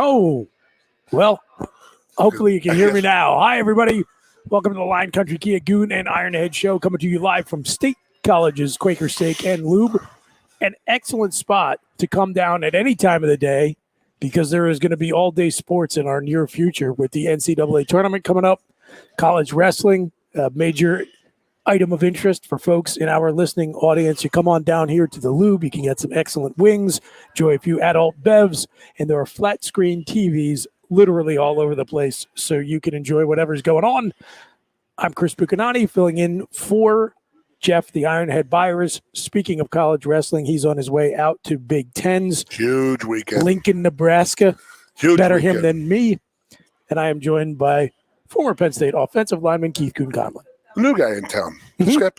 Oh, well, hopefully you can hear me now. Hi, everybody. Welcome to the Lion Country Kia Goon and Ironhead Show, coming to you live from State College's Quaker Steak and Lube. An excellent spot to come down at any time of the day because there is going to be all-day sports in our near future with the NCAA tournament coming up, college wrestling, a major item of interest for folks in our listening audience. You come on down here to the Lube. You can get some excellent wings, enjoy a few adult bevs, and there are flat-screen TVs literally all over the place so you can enjoy whatever's going on. I'm Chris Buchanani filling in for Jeff, the Ironhead Byers. Speaking of college wrestling, he's on his way out to Big Ten's. Huge weekend. Lincoln, Nebraska. Huge Better weekend. him than me. And I am joined by former Penn State offensive lineman Keith Goon Conlin. New guy in town. Just got,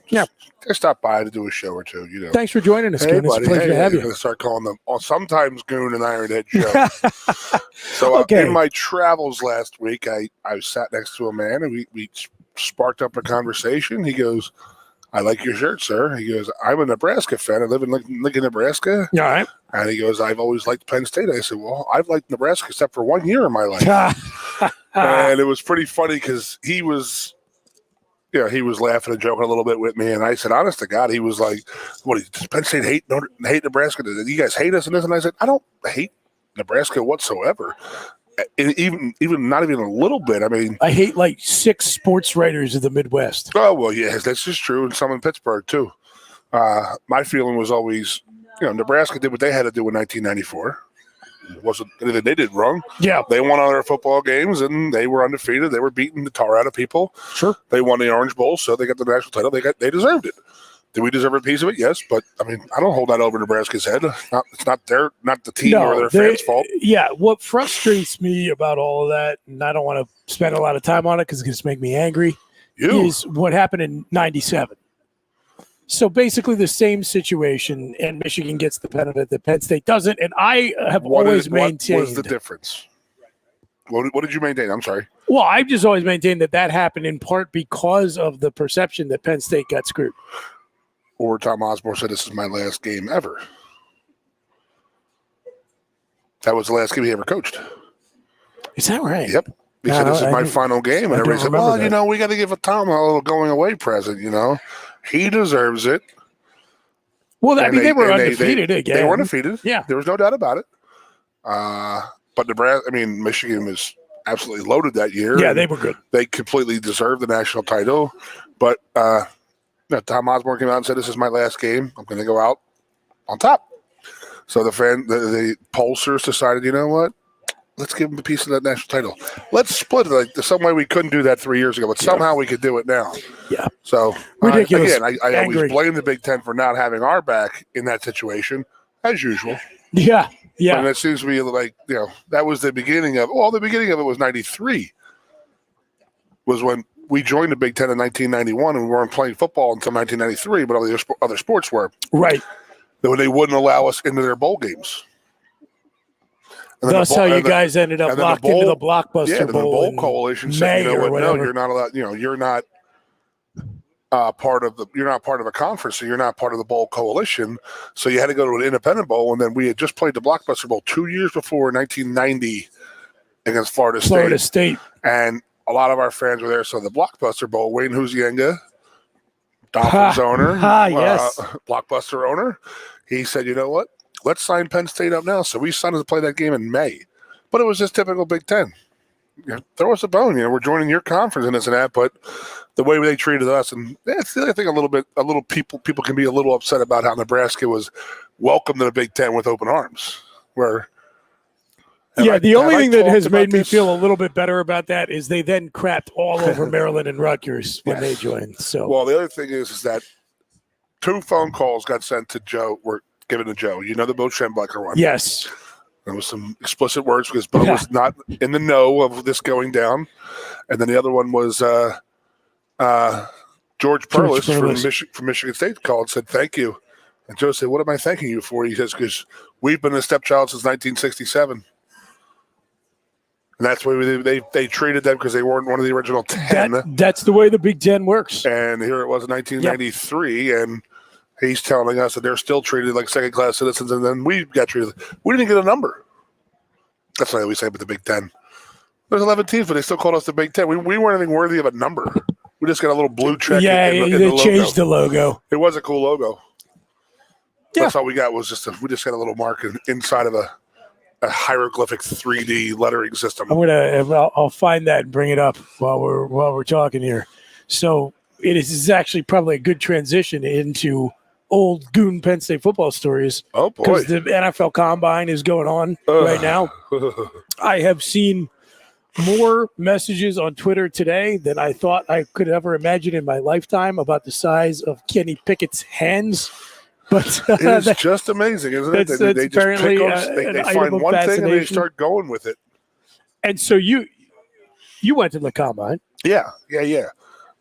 Yeah. Just stop by to do a show or two. Thanks for joining us, Hey, Goon. It's buddy. a pleasure to have I'm you. going to start calling them sometimes Goon and Ironhead show. So Okay. in my travels last week, I sat next to a man and we sparked up a conversation. He goes, "I like your shirt, sir." He goes, "I'm a Nebraska fan. I live in Lincoln, Nebraska." All right. And he goes, "I've always liked Penn State." I said, "Well, I've liked Nebraska except for 1 year in my life." And it was pretty funny because he was laughing and joking a little bit with me. And I said, honest to God, he was like, "What, does Penn State hate Nebraska? Do you guys hate us?" And this? And I said, "I don't hate Nebraska whatsoever. Even not even a little bit. I mean, I hate like 6 sports writers of the Midwest. oh, well, yes, that's just true. And some in Pittsburgh, too. My feeling was always, Nebraska did what they had to do in 1994. It wasn't anything they did wrong. Yeah. They won all their football games, and they were undefeated. They were beating the tar out of people. Sure. They won the Orange Bowl, so they got the national title. They deserved it. Did we deserve a piece of it? Yes, but I mean, I don't hold that over Nebraska's head. It's not the team or their fans' fault. Yeah, what frustrates me about all of that, and I don't want to spend a lot of time on it because it's going to make me angry, is what happened in '97. So basically the same situation, and Michigan gets the benefit that Penn State doesn't, and I have always maintained. What was the difference? What did you maintain? I'm sorry. Well, I've just always maintained that happened in part because of the perception that Penn State got screwed. Or Tom Osborne said, "This is my last game ever." That was the last game he ever coached. Is that right? Yep. He said, "This is my final game." And everybody said, "Well, we got to give Tom a little going away present, He deserves it." Well, they were undefeated again. They were undefeated. Yeah. There was no doubt about it. But Michigan was absolutely loaded that year. Yeah, they were good. They completely deserved the national title. But Tom Osborne came out and said, "This is my last game. I'm going to go out on top." So the pollsters decided, you know what? Let's give them a piece of that national title. Let's split it. Like some way we couldn't do that 3 years ago, but somehow we could do it now. Yeah. So ridiculous. Again, I always blame the Big Ten for not having our back in that situation, as usual. Yeah. Yeah. And it seems to be like, that was the beginning of. Well, the beginning of it was '93. Was when we joined the Big Ten in 1991, and we weren't playing football until 1993, but all the other sports were. Right. They wouldn't allow us into their bowl games. That's how you guys ended up locked into the Blockbuster the Bowl. bowl coalition said, "You know what? No, you're not allowed. You're not part of a conference, so you're not part of the bowl coalition. So you had to go to an independent bowl, and then we had just played the Blockbuster Bowl 2 years before, 1990, against Florida State. And a lot of our fans were there. So the Blockbuster Bowl, Wayne Huizenga, Dolphins owner, yes, Blockbuster owner, he said, "You know what? Let's sign Penn State up now." So we signed to play that game in May. But it was just typical Big Ten. Throw us a bone. We're joining your conference and this and that. But the way they treated us, and that's the other thing, people can be a little upset about how Nebraska was welcomed to the Big Ten with open arms. The only thing that has made me feel a little bit better about that is they then crapped all over Maryland and Rutgers when they joined. So, well, the other thing is that 2 phone calls got sent to Joe. Were given to Joe. The Bo Schembechler one. Yes. There was some explicit words because Bo was not in the know of this going down. And then the other one was George Perlis from Michigan State called and said, "Thank you." And Joe said, "What am I thanking you for?" He says, "Because we've been a stepchild since 1967. And that's the way they treated them because they weren't one of the original 10. That's the way the Big Ten works. And here it was in 1993, and he's telling us that they're still treated like second-class citizens, and then we got treated. We didn't get a number. That's what I always say about the Big Ten. There's 11 teams, but they still called us the Big Ten. We weren't anything worthy of a number. We just got a little blue check. Yeah, in they the changed the logo. It was a cool logo. Yeah. That's all we got was we just got a little mark inside of a hieroglyphic 3D lettering system. I'll find that and bring it up while we're talking here. So this is actually probably a good transition into old Goon Penn State football stories. Oh boy, because the NFL Combine is going on right now. I have seen more messages on Twitter today than I thought I could ever imagine in my lifetime about the size of Kenny Pickett's hands. But it's just amazing, isn't it? They just pick they find one thing and they start going with it. And so you went to the Combine. Yeah.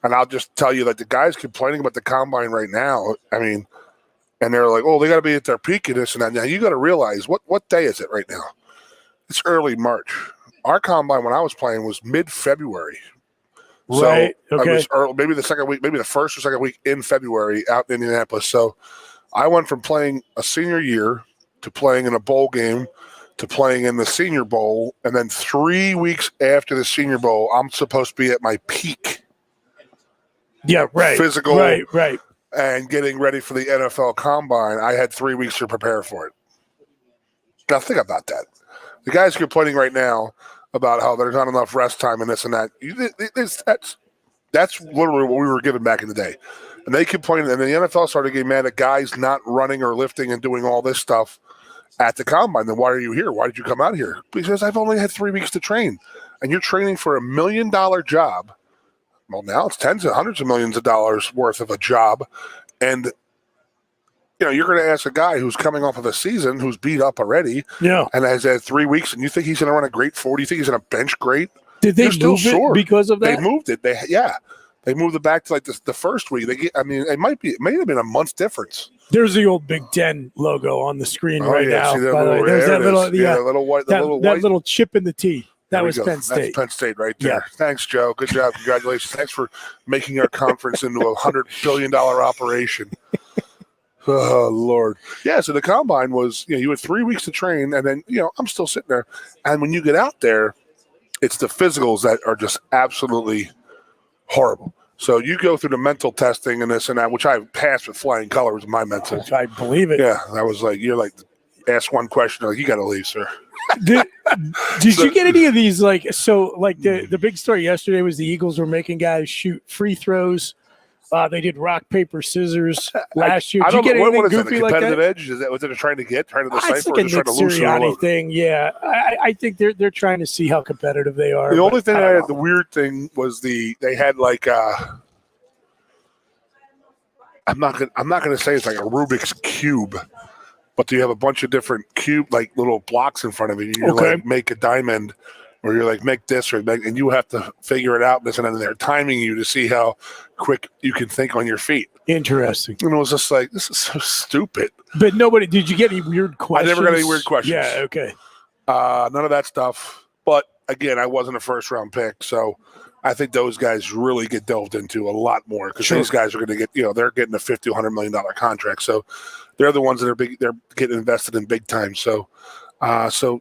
And I'll just tell you that the guys complaining about the Combine right now, I mean, and they're like, oh, they got to be at their peak and this and that. Now, you got to realize, what day is it right now? It's early March. Our Combine, when I was playing, was mid-February. Right, so okay. I was early, maybe the second week, maybe the first or second week in February out in Indianapolis. So I went from playing a senior year to playing in a bowl game to playing in the Senior Bowl, and then 3 weeks after the Senior Bowl, I'm supposed to be at my peak. Yeah, right. Physical, right. And getting ready for the NFL Combine. I had 3 weeks to prepare for it. Now think about that. The guys complaining right now about how there's not enough rest time and this and that. That's literally what we were given back in the day. And they complained, and the NFL started getting mad at guys not running or lifting and doing all this stuff at the Combine. Then why are you here? Why did you come out here? Because I've only had 3 weeks to train. And you're training for $1 million job. Well, now it's tens of hundreds of millions of dollars worth of a job. And, you're going to ask a guy who's coming off of a season who's beat up already and has had 3 weeks, and you think he's going to run a great 40? You think he's going to bench great? Did they move it because of that? They moved it. They moved it back to like the first week. It may have been a month's difference. There's the old Big Ten logo on the screen now. See that there's that little chip in the T. That was Penn State. That's Penn State right there. Yeah. Thanks, Joe. Good job. Congratulations. Thanks for making our conference into a $100 billion operation. Oh, Lord. Yeah, so the Combine was, you had 3 weeks to train, and then, I'm still sitting there. And when you get out there, it's the physicals that are just absolutely horrible. So you go through the mental testing and this and that, which I passed with flying colors in my mental. I believe it. Yeah, I was like, you're like, ask one question, like, you got to leave, sir. Did you get any of these? The big story yesterday was the Eagles were making guys shoot free throws. They did rock, paper, scissors last year. Did you get anything goofy like that? Competitive edge? Is that what they're trying to get? Trying to decipher? It's like a Nick Sirianni thing. Yeah, I think they're trying to see how competitive they are. The only thing the weird thing was they had like I'm not gonna say it's like a Rubik's cube, but you have a bunch of different like little blocks in front of you. You like make a diamond, or you're like make this or make, and you have to figure it out. And then they're timing you to see how quick you can think on your feet. Interesting. And it was just like, this is so stupid. But did you get any weird questions? I never got any weird questions. Yeah, okay. None of that stuff. But again, I wasn't a first round pick, so I think those guys really get delved into a lot more because these guys are going to get, they're getting a $50, $100 million contract. So they're the ones that are big. They're getting invested in big time. So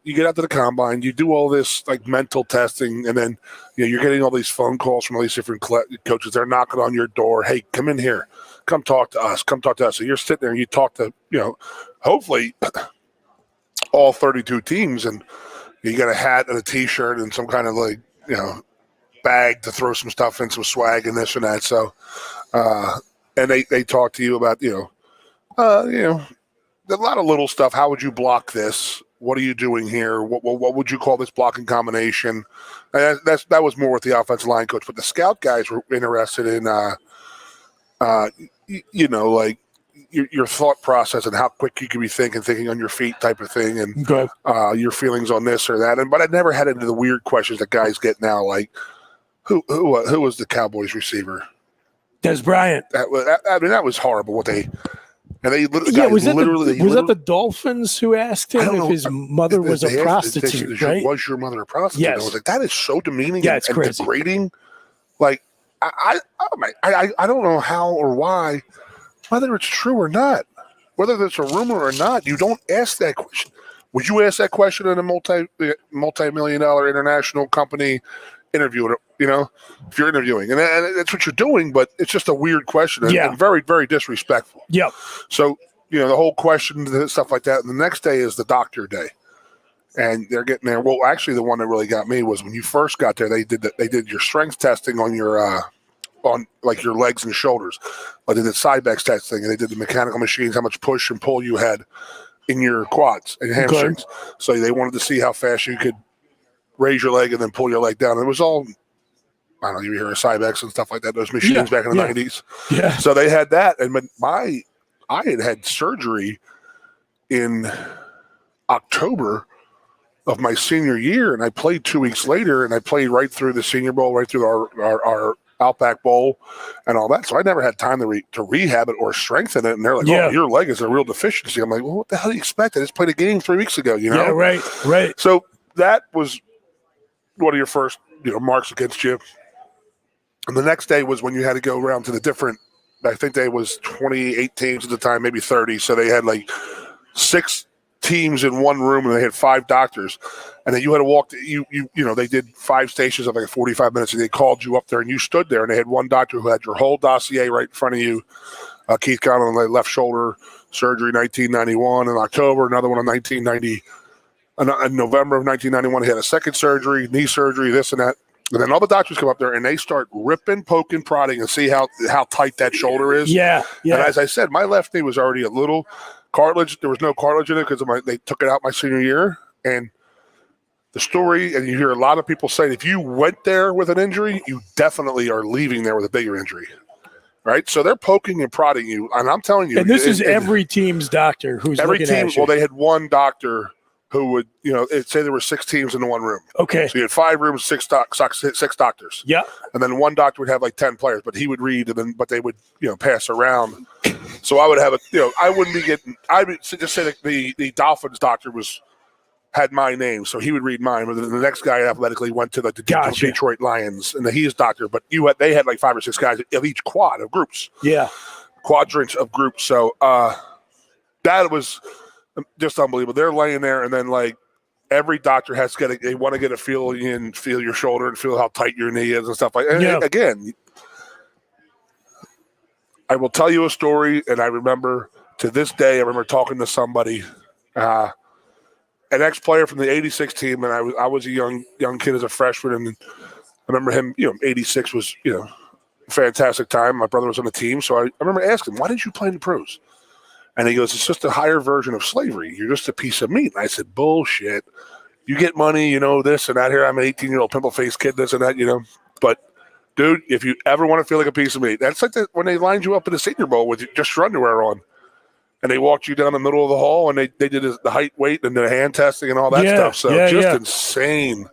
you get out to the Combine, you do all this like mental testing, and then you're getting all these phone calls from all these different coaches. They're knocking on your door. Hey, come in here. Come talk to us. Come talk to us. So you're sitting there and you talk to, hopefully all 32 teams, and you got a hat and a T-shirt and some kind of like, bag to throw some stuff in, some swag and this and that. So, and they talk to you about, a lot of little stuff. How would you block this? What are you doing here? What would you call this blocking combination? And that was more with the offensive line coach, but the scout guys were interested in, like your thought process and how quick you could be thinking on your feet type of thing, and your feelings on this or that. But I never had into the weird questions that guys get now, like who was the Cowboys receiver? Des Bryant. That was horrible. What they. And they was that the Dolphins who asked him if his mother was a prostitute, right? Was your mother a prostitute? Yes. I was like, that is so demeaning and crazy. Degrading. Like, I don't know how or why, whether it's true or not, whether it's a rumor or not, you don't ask that question. Would you ask that question in a multi-million-dollar international company interview? You know, if you're interviewing, and that's what you're doing, but it's just a weird question and very, very disrespectful. Yep. So, you know, the whole question and stuff like that. And the next day is the doctor day, and they're getting there. Well, actually, the one that really got me was when you first got there. They did your strength testing on your on like your legs and shoulders. Like they did Cybex testing, and they did the mechanical machines, how much push and pull you had in your quads and hamstrings. Okay. So they wanted to see how fast you could raise your leg and then pull your leg down. It was all, I don't know, you hear of Cybex and stuff like that, those machines back in the 90s. Yeah. So they had that. And I had surgery in October of my senior year, and I played 2 weeks later, and I played right through the Senior Bowl, right through our Outback Bowl and all that. So I never had time to rehab it or strengthen it. And they're like, oh, your leg is a real deficiency. I'm like, well, what the hell do you expect? I just played a game 3 weeks ago, you know? Yeah, right. So that was one of your first, marks against you. And the next day was when you had to go around to the different, I think they was 28 teams at the time, maybe 30. So they had like 6 teams in one room, and they had 5 doctors, and then you had to walk. They did 5 stations of like 45 minutes, and they called you up there, and you stood there, and they had one doctor who had your whole dossier right in front of you. Keith Conlin, left shoulder surgery, 1991 in October, another one in 1990. In November of 1991, he had a second surgery, knee surgery, this and that. And then all the doctors come up there, and they start ripping, poking, prodding, and see how tight that shoulder is. Yeah. And as I said, my left knee was already a little cartilage. There was no cartilage in it because they took it out my senior year. And the story, and you hear a lot of people say, if you went there with an injury, you definitely are leaving there with a bigger injury. Right? So they're poking and prodding you. And I'm telling you. And this is every team's doctor who's every looking team. at you. Well, they had one doctor who would, say there were 6 teams in the one room. Okay. So you had 5 rooms, 6 doctors. Yeah. And then one doctor would have like 10 players, but he would read, but they would, pass around. So I would have I wouldn't be getting, I would just say that the Dolphins doctor had my name, so he would read mine. But then the next guy athletically went to the Detroit Lions, and he's doctor. But they had like 5 or 6 guys of each quad of groups. Yeah. Quadrants of groups. So that was just unbelievable. They're laying there, and then like every doctor has to they want to get a feel your shoulder and feel how tight your knee is and stuff like that. And again, I will tell you a story, and I remember to this day, I remember talking to somebody, an ex-player from the 86 team, and I was a young kid as a freshman, and I remember him, 86 was, a fantastic time. My brother was on the team, so I remember asking him, why didn't you play in the pros? And he goes, it's just a higher version of slavery. You're just a piece of meat. And I said, bullshit. You get money, this and that. Here, I'm an 18-year-old pimple-faced kid, this and that, But, dude, if you ever want to feel like a piece of meat, that's like when they lined you up in the Senior Bowl with just your underwear on. And they walked you down the middle of the hall, and they did the height, weight, and the hand testing and all that stuff. So insane.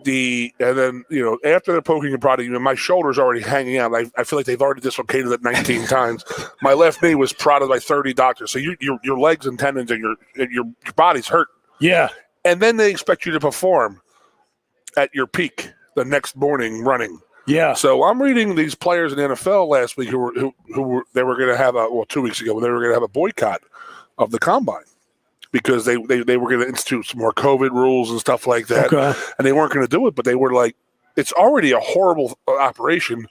And then, after they're poking and prodding, my shoulder's already hanging out. I feel like they've already dislocated it 19 times. My left knee was prodded by 30 doctors. So your legs and tendons and your body's hurt. Yeah. And then they expect you to perform at your peak the next morning running. Yeah. So I'm reading these players in the NFL last week who were going to have 2 weeks ago, they were going to have a boycott of the combine, because they were going to institute some more COVID rules and stuff like that. Okay. And they weren't going to do it, but they were like, it's already a horrible operation.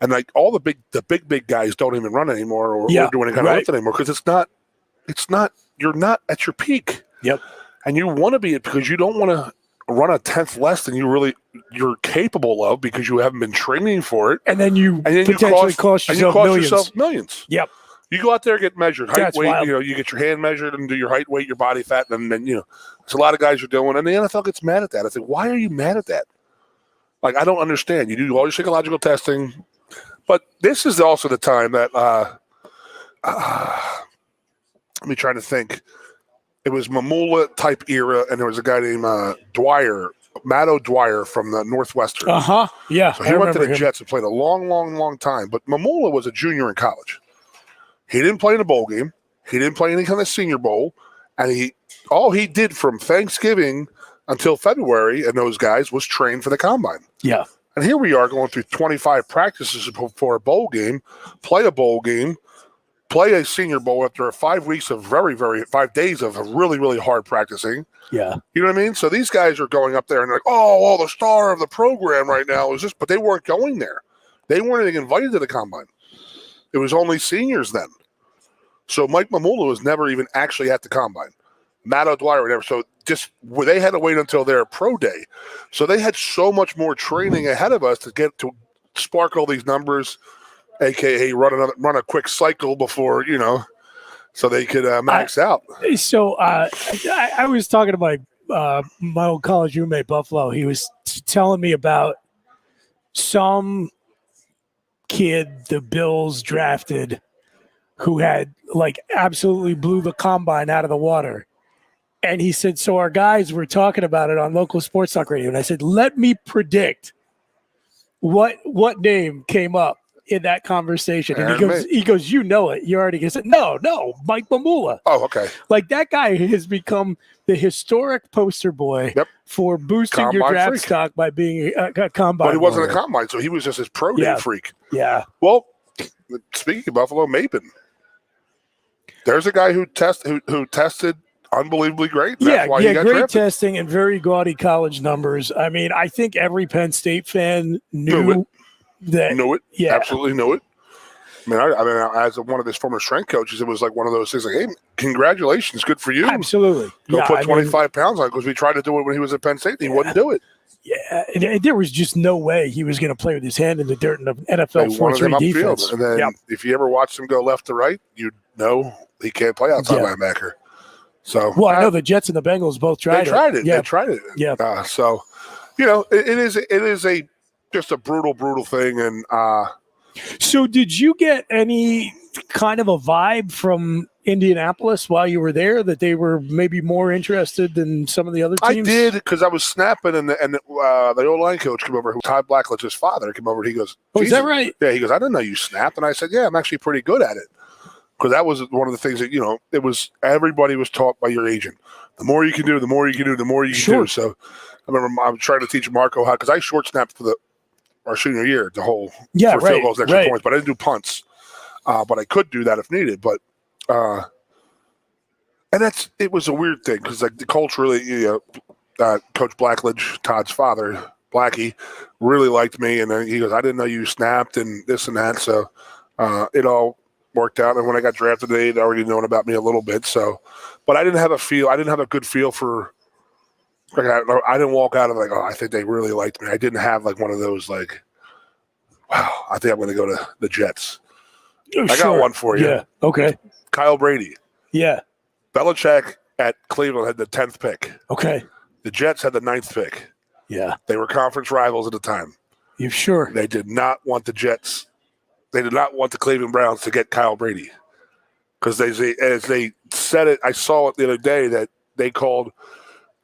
And like all the big guys don't even run anymore or do any kind of lift anymore, because it's not, you're not at your peak. Yep. And you want to be it because you don't want to run a tenth less than you're capable of, because you haven't been training for it. And then you potentially cost yourself millions. Yep. You go out there, get measured, height, weight. Wild. You get your hand measured and do your height, weight, your body fat, and then it's a lot of guys are doing. And the NFL gets mad at that. I think, why are you mad at that? Like, I don't understand. You do all your psychological testing, but this is also the time that let me try to think. It was Mamula type era, and there was a guy named Matt O'Dwyer from the Northwestern. Yeah. So he went to the Jets and played a long, long, long time. But Mamula was a junior in college. He didn't play in a bowl game. He didn't play any kind of Senior Bowl. And all he did from Thanksgiving until February, and those guys, was train for the combine. Yeah. And here we are going through 25 practices before a bowl game, play a bowl game, play a Senior Bowl after 5 weeks of 5 days of really, really hard practicing. Yeah. You know what I mean? So these guys are going up there and they're like, oh, well, the star of the program right now is this, but they weren't going there. They weren't even invited to the combine. It was only seniors then. So Mike Mamula was never even actually at the combine. Matt O'Dwyer, whatever. So they had to wait until their pro day. So they had so much more training ahead of us to get to spark all these numbers, aka run a quick cycle before, so they could max out. So I was talking to my old college roommate Buffalo. He was telling me about some kid the Bills drafted who had absolutely blew the combine out of the water. And he said, so our guys were talking about it on local sports talk radio. And I said, let me predict what name came up in that conversation. And he goes, you know it. You already said, no, Mike Mamula. Oh, okay. That guy has become the historic poster boy for boosting combine your draft freak. Stock by being a combine. But he wasn't warrior. a combine, so he was just his pro day freak. Yeah. Well, speaking of Buffalo, Maben. There's a guy who tested unbelievably great. That's why he got great drafted. testing and very gaudy college numbers. I mean, I think every Penn State fan knew that. Knew it. Yeah. Absolutely knew it. I mean, as one of his former strength coaches, it was like one of those things like, hey, congratulations, good for you. Absolutely. Go put 25 pounds on, because we tried to do it when he was at Penn State and he wouldn't do it. Yeah, and there was just no way he was going to play with his hand in the dirt in the NFL 4-3 defense. And then if you ever watched him go left to right, you'd know he can't play outside linebacker. So, well, I know the Jets and the Bengals both tried it. Yeah. They tried it. Yeah. So, it is just a brutal thing. And so, did you get any kind of a vibe from Indianapolis while you were there that they were maybe more interested than some of the other teams? I did, because I was snapping, and the old line coach came over, who Todd Blackledge's father came over, and he goes, "Oh, is that right?" Yeah, he goes, "I didn't know you snapped," and I said, "Yeah, I'm actually pretty good at it." Because that was one of the things that, it was, everybody was taught by your agent. The more you can do, the more you can do, the more you can do. So I remember I was trying to teach Marco how, because I short snapped for our senior year, for field goals and extra points, but I didn't do punts. But I could do that if needed. But and it was a weird thing, because culturally, Coach Blackledge, Todd's father, Blackie, really liked me, and then he goes, "I didn't know you snapped," and this and that. So it all worked out. And when I got drafted, they'd already known about me a little bit. So, but I didn't have a good feel for. I didn't walk out of I think they really liked me. I didn't have one of those wow, I think I'm going to go to the Jets. Oh, I got one for you. Yeah. Okay. Kyle Brady. Yeah. Belichick at Cleveland had the 10th pick. Okay. The Jets had the 9th pick. Yeah. They were conference rivals at the time. You sure? They did not want the Jets. They did not want the Cleveland Browns to get Kyle Brady, because as they said it, I saw it the other day that they called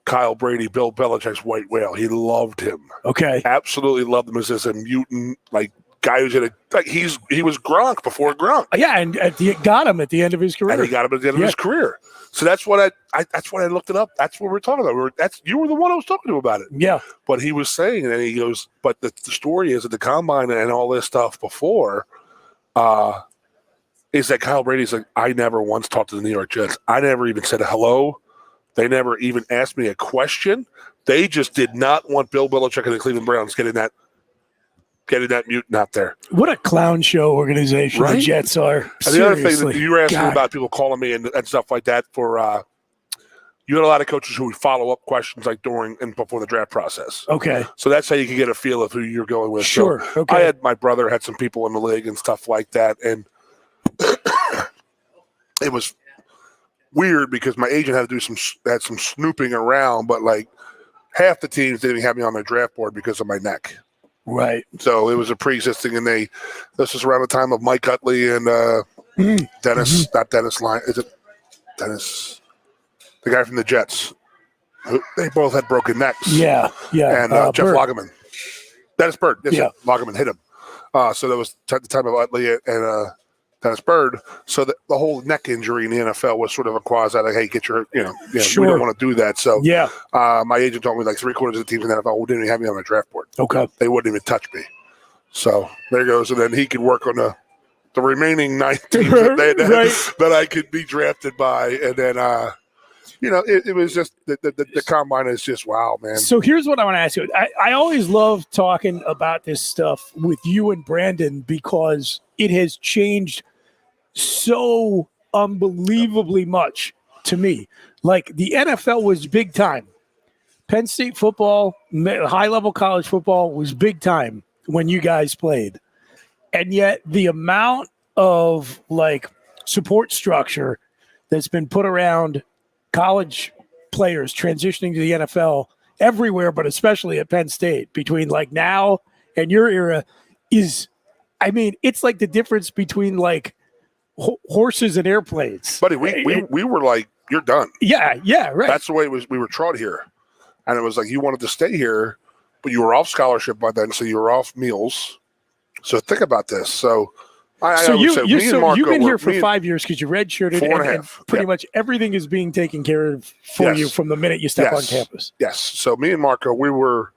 Kyle Brady Bill Belichick's white whale. He loved him. Okay. Absolutely loved him as a mutant, guy who's he was Gronk before Gronk. Yeah, and got him at the end of his career. And he got him at the end of his career. So that's what I looked it up. That's what we're talking about. You were the one I was talking to about it. Yeah. But he was saying, and he goes, but the story is that the combine and all this stuff before is that Kyle Brady's I never once talked to the New York Jets. I never even said hello. They never even asked me a question. They just did not want Bill Belichick and the Cleveland Browns getting that mutant out there. What a clown show organization the Jets are. And the other thing that you were asking about people calling me and stuff like that you had a lot of coaches who would follow up questions during and before the draft process. Okay. So that's how you can get a feel of who you're going with. Sure. So okay. My brother had some people in the league and stuff like that. And it was weird because my agent had to do some snooping around, but half the teams didn't even have me on their draft board because of my neck. Right. So it was a pre-existing, and this was around the time of Mike Utley and Dennis, not Dennis Lyon. Is it Dennis? The guy from the Jets. They both had broken necks. Yeah. And Jeff Lageman. Dennis Bird. Yes, yeah. Lageman hit him. So that was the time of Utley and Dennis Bird. So the whole neck injury in the NFL was sort of a quasi, hey, get your, sure. We don't want to do that. So my agent told me 3/4 of the teams in the NFL didn't even have me on their draft board. Okay. They wouldn't even touch me. So there goes. And then he could work on the the remaining 9 teams that I could be drafted by, and then it was just the combine is just wow, man. So here's what I want to ask you. I always love talking about this stuff with you and Brandon because it has changed so unbelievably much to me. Like the NFL was big time. Penn State football, high-level college football was big time when you guys played. And yet the amount of like support structure that's been put around college players transitioning to the NFL everywhere, but especially at Penn State between like now and your era is, I mean, it's like the difference between like horses and airplanes. Buddy, we were like, you're done. Yeah, right. That's the way it was. We were taught here. And it was like you wanted to stay here, but you were off scholarship by then, so you were off meals. So think about this. So you've been here for 5 years because you redshirted, 4.5. and pretty much everything is being taken care of for you from the minute you step on campus. Yes. So me and Marco, we were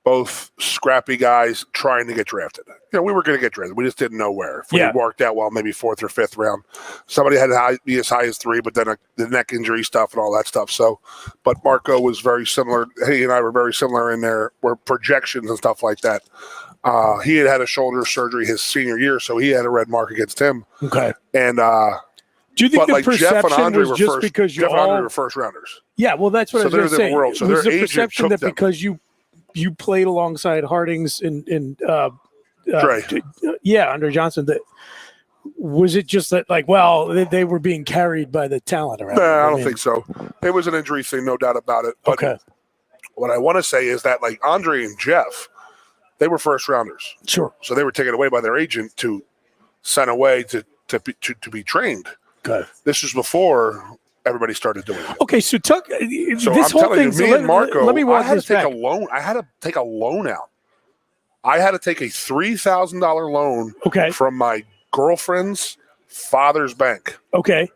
both scrappy guys trying to get drafted. We were going to get drafted. We just didn't know where. If we worked out well, maybe 4th or 5th round. Somebody had to be as high as 3, but then the neck injury stuff and all that stuff. So, but Marco was very similar. He and I were very similar in there. Were projections and stuff like that. He had a shoulder surgery his senior year, so he had a red mark against him. Okay. And do you think the perception was just first, because Jeff and Andre were first rounders? Yeah, well, that's what I was going to say. World, so was their the perception that them. Because you played alongside Hardings and Dre. Under Johnson, that was it just that like, well, they were being carried by the talent around? No, I don't think so. It was an injury thing, no doubt about it. But what I want to say is that like Andre and Jeff, they were first rounders. Sure. So they were taken away by their agent to send away to be trained. Okay. This was before everybody started doing it. Okay, so this I'm whole telling thing. Me and Marco, let me I had to take back. a loan. I had to take a loan out. I had to take a $3,000 loan from my girlfriend's father's bank. Okay.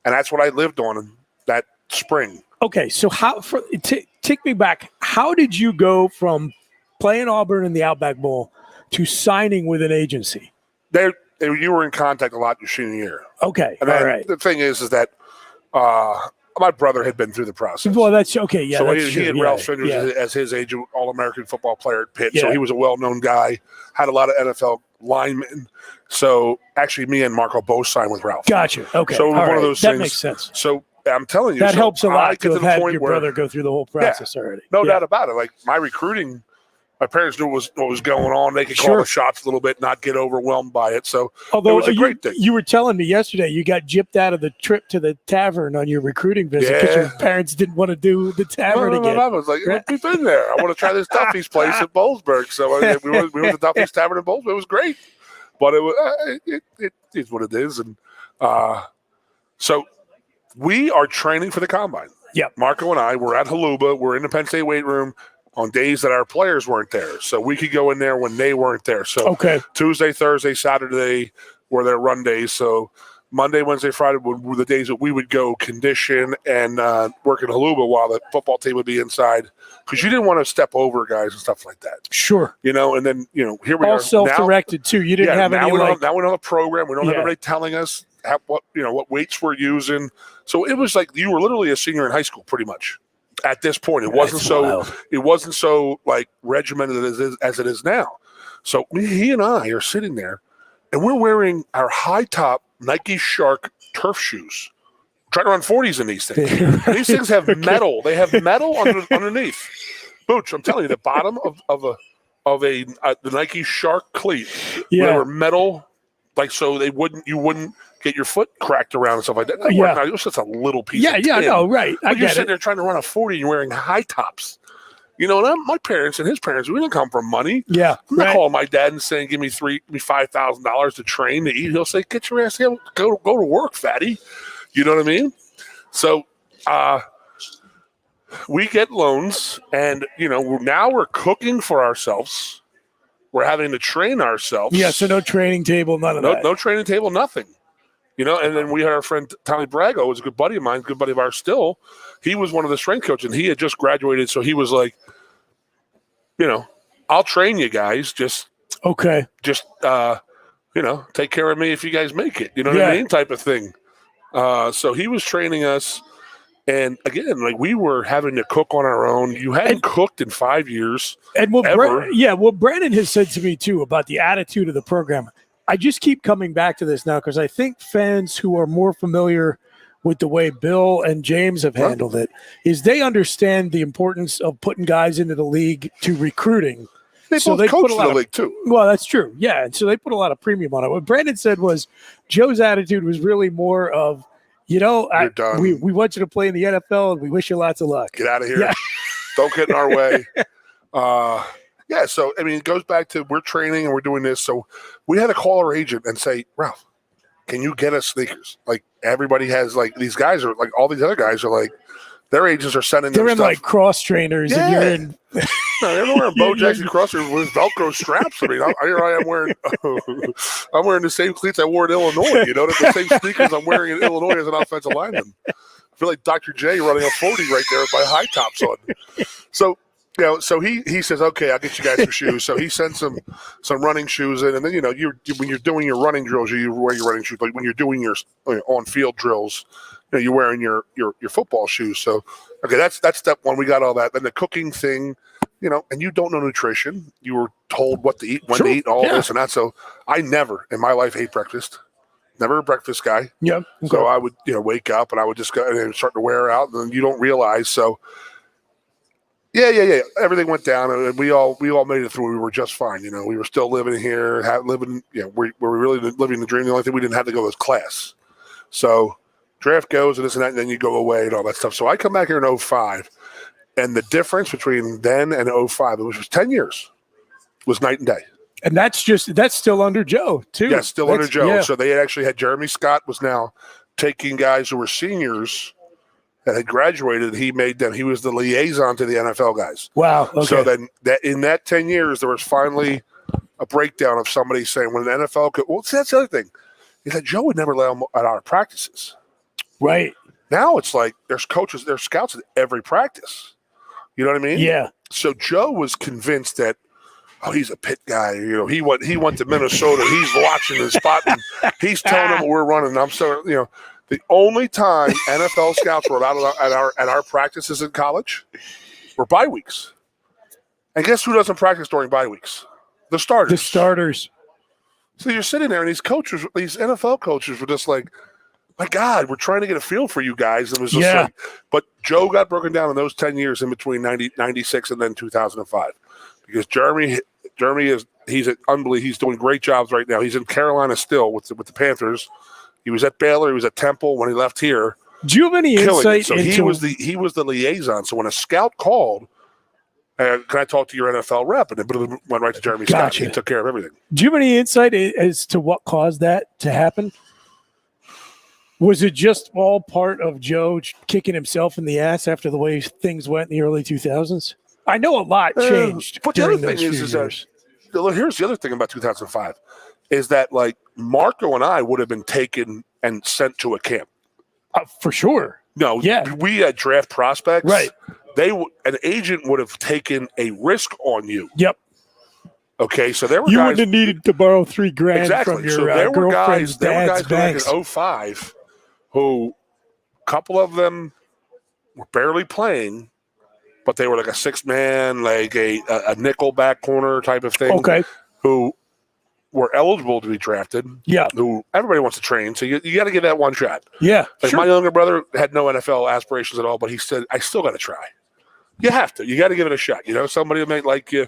And that's what I lived on that spring. Okay, so take me back. How did you go from playing Auburn in the Outback Bowl to signing with an agency? You were in contact a lot your senior year. Okay, and all right. The thing is that my brother had been through the process. Well, that's okay. Yeah, so that's he had Ralph Finders as his agent, All-American football player at Pitt. So he was a well-known guy, had a lot of NFL linemen. So actually, me and Marco both signed with Ralph. Gotcha. Okay. So it was one of those things. That makes sense. So I'm telling you, that helps a lot to have had your where, brother go through the whole process already. No doubt about it. Like my recruiting, my parents knew what was going on. They could call the shots a little bit, not get overwhelmed by it. So it was a great thing. You were telling me yesterday you got gypped out of the trip to the tavern on your recruiting visit because your parents didn't want to do the tavern again. I was like, we've been there. I want to try this Duffy's place at Bollesburg. So we went to Duffy's Tavern in Bollesburg. It was great. But it is what it is. And so we are training for the combine. Yeah. Marco and I were at Haluba. We're in the Penn State weight room on days that our players weren't there. So we could go in there when they weren't there. So Tuesday, Thursday, Saturday were their run days. So Monday, Wednesday, Friday were the days that we would go condition and work in Haluba while the football team would be inside. Because you didn't want to step over guys and stuff like that. Sure. And then, here we are. All self-directed, too. You didn't have any now we know the program. We don't have everybody telling us what weights we're using. So it was like you were literally a senior in high school pretty much. At this point, it wasn't so like regimented as it is now. So he and I are sitting there, and we're wearing our high top Nike Shark turf shoes. Trying to run 40s in these things. These things have metal. They have metal underneath. Booch, I'm telling you, the bottom of the Nike Shark cleat, they were metal, like so you wouldn't get your foot cracked around and stuff like that. It was just a little piece. Of tin. Right. But you're sitting there trying to run a 40 and you're wearing high tops. And my parents and his parents, we didn't come from money. Yeah. I'm not calling my dad and saying, give me $5,000 to train to eat. He'll say, get your ass here, go to work, fatty. You know what I mean? So we get loans and, now we're cooking for ourselves. We're having to train ourselves. Yeah, so no training table, none of that. No training table, nothing. And then we had our friend Tommy Brago, who was a good buddy of mine, good buddy of ours still. He was one of the strength coaches, and he had just graduated, so he was like, I'll train you guys. Just take care of me if you guys make it. You know what I mean? Type of thing. So he was training us. And again, like we were having to cook on our own. You hadn't cooked in 5 years. And what Brandon has said to me too about the attitude of the program. I just keep coming back to this now because I think fans who are more familiar with the way Bill and James have handled it is they understand the importance of putting guys into the league to recruiting. They coach in the league too. Well, that's true. Yeah. And so they put a lot of premium on it. What Brandon said was Joe's attitude was really more of, we want you to play in the NFL and we wish you lots of luck. Get out of here. Yeah. Don't get in our way. So, I mean, it goes back to we're training and we're doing this. So we had to call our agent and say, Ralph, can you get us sneakers? Like everybody has these guys are like all these other guys are like their agents are sending them stuff. They're in like cross trainers and you're in. No, they're wearing Bo Jackson cross trainers with Velcro straps. I mean, here I am wearing I'm wearing the same cleats I wore in Illinois. The same sneakers I'm wearing in Illinois as an offensive lineman. I feel like Dr. J running a 40 right there with my high tops on. So so he says, okay, I'll get you guys some shoes. So he sends some running shoes in, and then when you're doing your running drills, you wear your running shoes. Like when you're doing your on field drills, you're wearing your football shoes. So okay, that's step one. We got all that. Then the cooking thing, and you don't know nutrition. You were told what to eat, when to eat, all this and that. So I never in my life ate breakfast. Never a breakfast guy. Yeah. Okay. So I would wake up and I would just go and start to wear out, and then you don't realize so. Yeah. Everything went down, and we all made it through. We were just fine. We were still living here, we were really living the dream. The only thing we didn't have to go was class. So draft goes and this and that, and then you go away and all that stuff. So I come back here in 2005, and the difference between then and 2005, which was 10 years, was night and day. And that's still under Joe too. Yeah, still under Joe. Yeah. So they actually had Jeremy Scott was now taking guys who were seniors that had graduated. He was the liaison to the NFL guys. Wow. Okay. So then in that 10 years, there was finally a breakdown of somebody saying when an NFL could, well, see, that's the other thing is that Joe would never let them at our practices. Right. Now it's like there's scouts at every practice. You know what I mean? Yeah. So Joe was convinced that, he's a Pitt guy. He went to Minnesota. He's watching the spot and he's telling them what we're running. And I'm so, the only time NFL scouts were allowed at our practices in college were bye weeks. And guess who doesn't practice during bye weeks? The starters. So you're sitting there, and these NFL coaches were just like, my God, we're trying to get a feel for you guys. It was just like, but Joe got broken down in those 10 years in between 96 and then 2005. Because Jeremy he's unbelievable. He's doing great jobs right now. He's in Carolina still with the Panthers. He was at Baylor. He was at Temple when he left here. Do you have any insight so he was the liaison. So when a scout called, can I talk to your NFL rep? And it went right to Jeremy Scott. He took care of everything. Do you have any insight as to what caused that to happen? Was it just all part of Joe kicking himself in the ass after the way things went in the early 2000s? I know a lot changed. But the other thing is that here's the other thing about 2005 is that like Marco and I would have been taken and sent to a camp. For sure. No, we had draft prospects. Right. An agent would have taken a risk on you. Yep. Okay, so there were you guys. You wouldn't have needed to borrow $3,000 from your so there were girlfriend's dad's back in 2005 who a couple of them were barely playing, but they were like a six-man, like a nickel back corner type of thing. Okay. Who were eligible to be drafted. Yeah. Who everybody wants to train, so you got to give that one shot. Yeah. Like my younger brother had no NFL aspirations at all, but he said, I still got to try. You have to. You got to give it a shot. Somebody might like you.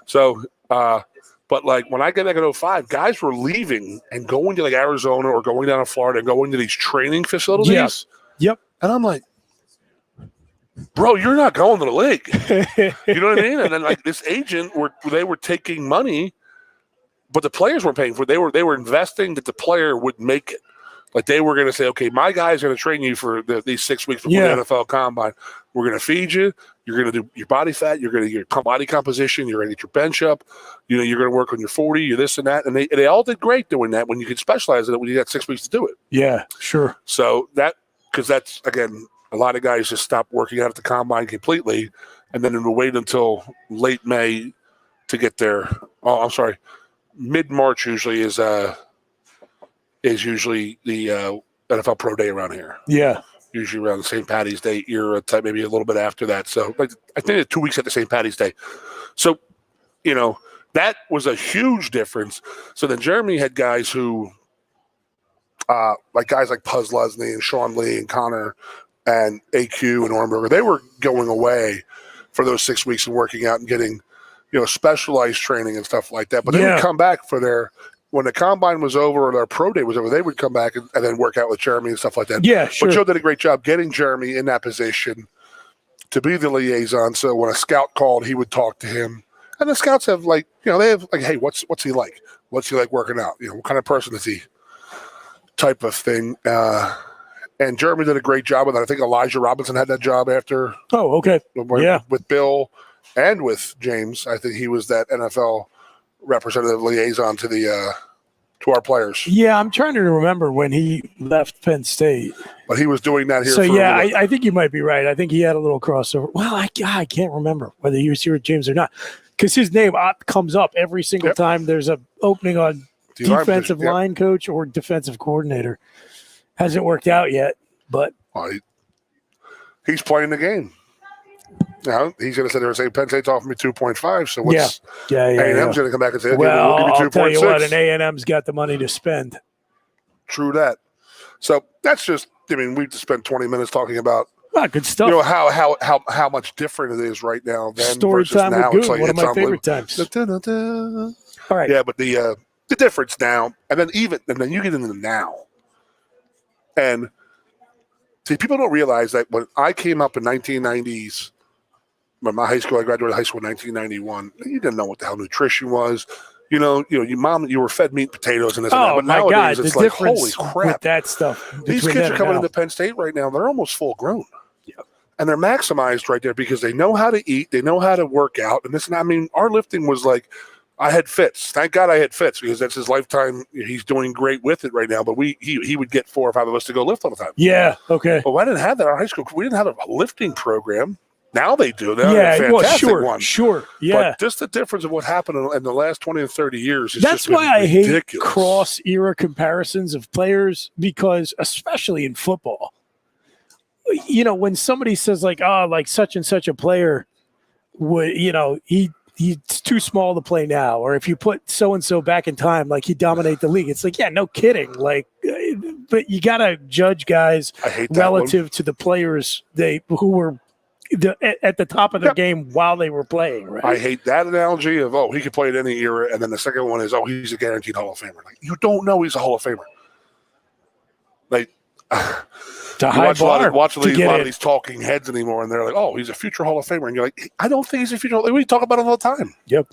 So, but like when I got back in 2005, guys were leaving and going to like Arizona or going down to Florida and going to these training facilities. Yeah. Yep. And I'm like, bro, you're not going to the league. You know what I mean? And then like this agent, they were taking money, but the players weren't paying for it. They were investing that the player would make it. Like they were going to say, okay, my guy's going to train you for these 6 weeks before the NFL Combine. We're going to feed you. You're going to do your body fat. You're going to get your body composition. You're going to get your bench up. You're going to work on your 40, your this and that. And they all did great doing that when you could specialize in it when you got 6 weeks to do it. Yeah, sure. So because that's, again, a lot of guys just stop working out at the Combine completely and then will wait until late May to get there. Oh, I'm sorry. Mid-March usually is is usually the NFL Pro Day around here. Yeah. Usually around the St. Patty's Day era type, maybe a little bit after that. So like, I think it's 2 weeks after St. Patty's Day. So, that was a huge difference. So then Jeremy had guys who, guys like Puz Lesney and Sean Lee and Connor and AQ and Ornberger, they were going away for those 6 weeks and working out and getting, specialized training and stuff like that. But they would come back for when the combine was over or their pro day was over, they would come back and then work out with Jeremy and stuff like that. Yeah, sure. But Joe did a great job getting Jeremy in that position to be the liaison. So when a scout called, he would talk to him. And the scouts have they have hey, what's he like? What's he like working out? What kind of person is he? Type of thing. And Jeremy did a great job with that. I think Elijah Robinson had that job after. Oh, okay. With Bill and with James. I think he was that NFL representative liaison to our players. Yeah, I'm trying to remember when he left Penn State. But he was doing that here. So, I think you might be right. I think he had a little crossover. Well, I can't remember whether he was here with James or not. Because his name comes up every single time there's an opening on defensive line coach or defensive coordinator. Hasn't worked out yet, but he's playing the game. He's going to sit there and say Penn State's offering me 2.5. So what's A&M's going to come back and say, okay, we'll give you 2.6. I'll tell you what, an A&M's got the money to spend. True that. So that's just, we just spent 20 minutes talking about good stuff. How much different it is right now than Story versus time now. with Goon, it's like, one of my favorite times. All right. Yeah, but the difference now, and then you get into the now. And see, people don't realize that when I came up in 1990s, when I graduated high school in 1991, you didn't know what the hell nutrition was. You were fed meat and potatoes and this and that. But my nowadays, God, it's the like, difference holy crap. with that stuff. These kids are coming into Penn State right now. They're almost full grown. Yeah. And they're maximized right there because they know how to eat. They know how to work out. And this, our lifting was like, I had Fitz. Thank God I had Fitz because that's his lifetime. He's doing great with it right now. But he would get 4 or 5 of us to go lift all the time. Yeah, okay. But I didn't have that in our high school. We didn't have a lifting program. Now they do. They have a fantastic one. Sure. Yeah. But just the difference of what happened in the last 20 and 30 years is That's just why I ridiculous. hate cross-era comparisons of players because, especially in football, when somebody says like such and such a player would, he's too small to play now, or if you put so and so back in time, like he'd dominate the league. It's like, yeah, no kidding. Like, but you gotta judge guys relative to the players who were at the top of their game while they were playing. Right. I hate that analogy of he could play at any era, and then the second one is he's a guaranteed Hall of Famer. Like, you don't know he's a Hall of Famer. Like. Watch a lot of these talking heads anymore, and they're like, "Oh, he's a future Hall of Famer," and you're like, "I don't think he's a future. We talk about him all the time." Yep.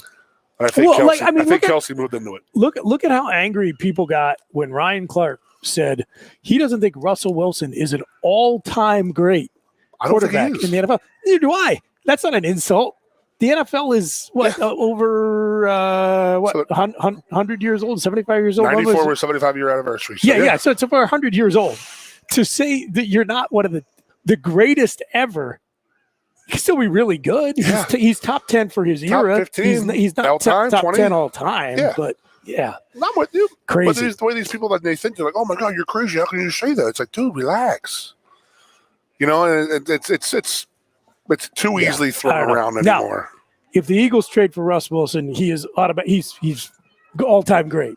And I think Kelsey moved into it. Look at how angry people got when Ryan Clark said he doesn't think Russell Wilson is an all-time great quarterback in the NFL. Neither do I. That's not an insult. The NFL is over 100 years old, 75 years old. 94 was 75-year anniversary. So yeah. So it's over 100 years old. To say that you're not one of the greatest ever, he can still be really good. Yeah. He's top 10 for his era. 15, he's not top 10 all time. Yeah. But yeah, I'm with you. Crazy. But the way these people they think they're like, "Oh my God, you're crazy! How can you say that?" It's like, dude, relax. And it's too easily thrown around anymore. Now, if the Eagles trade for Russ Wilson, he is he's all time great.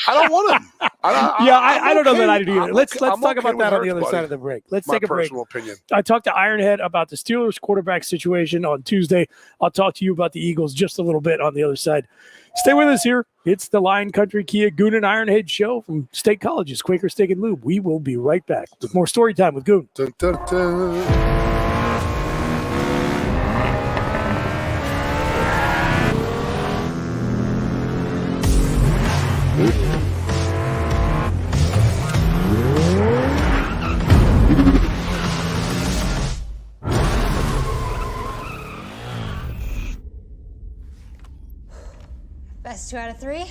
I don't want him. I don't know that I do either. Let's talk about that on the other side of the break. Let's take a break. My personal opinion. I talked to Ironhead about the Steelers quarterback situation on Tuesday. I'll talk to you about the Eagles just a little bit on the other side. Stay with us here. It's the Lion Country Kia Goon and Ironhead show from State College's Quaker Steak and Lube. We will be right back with more story time with Goon. Dun, dun, dun. Best 2 out of 3?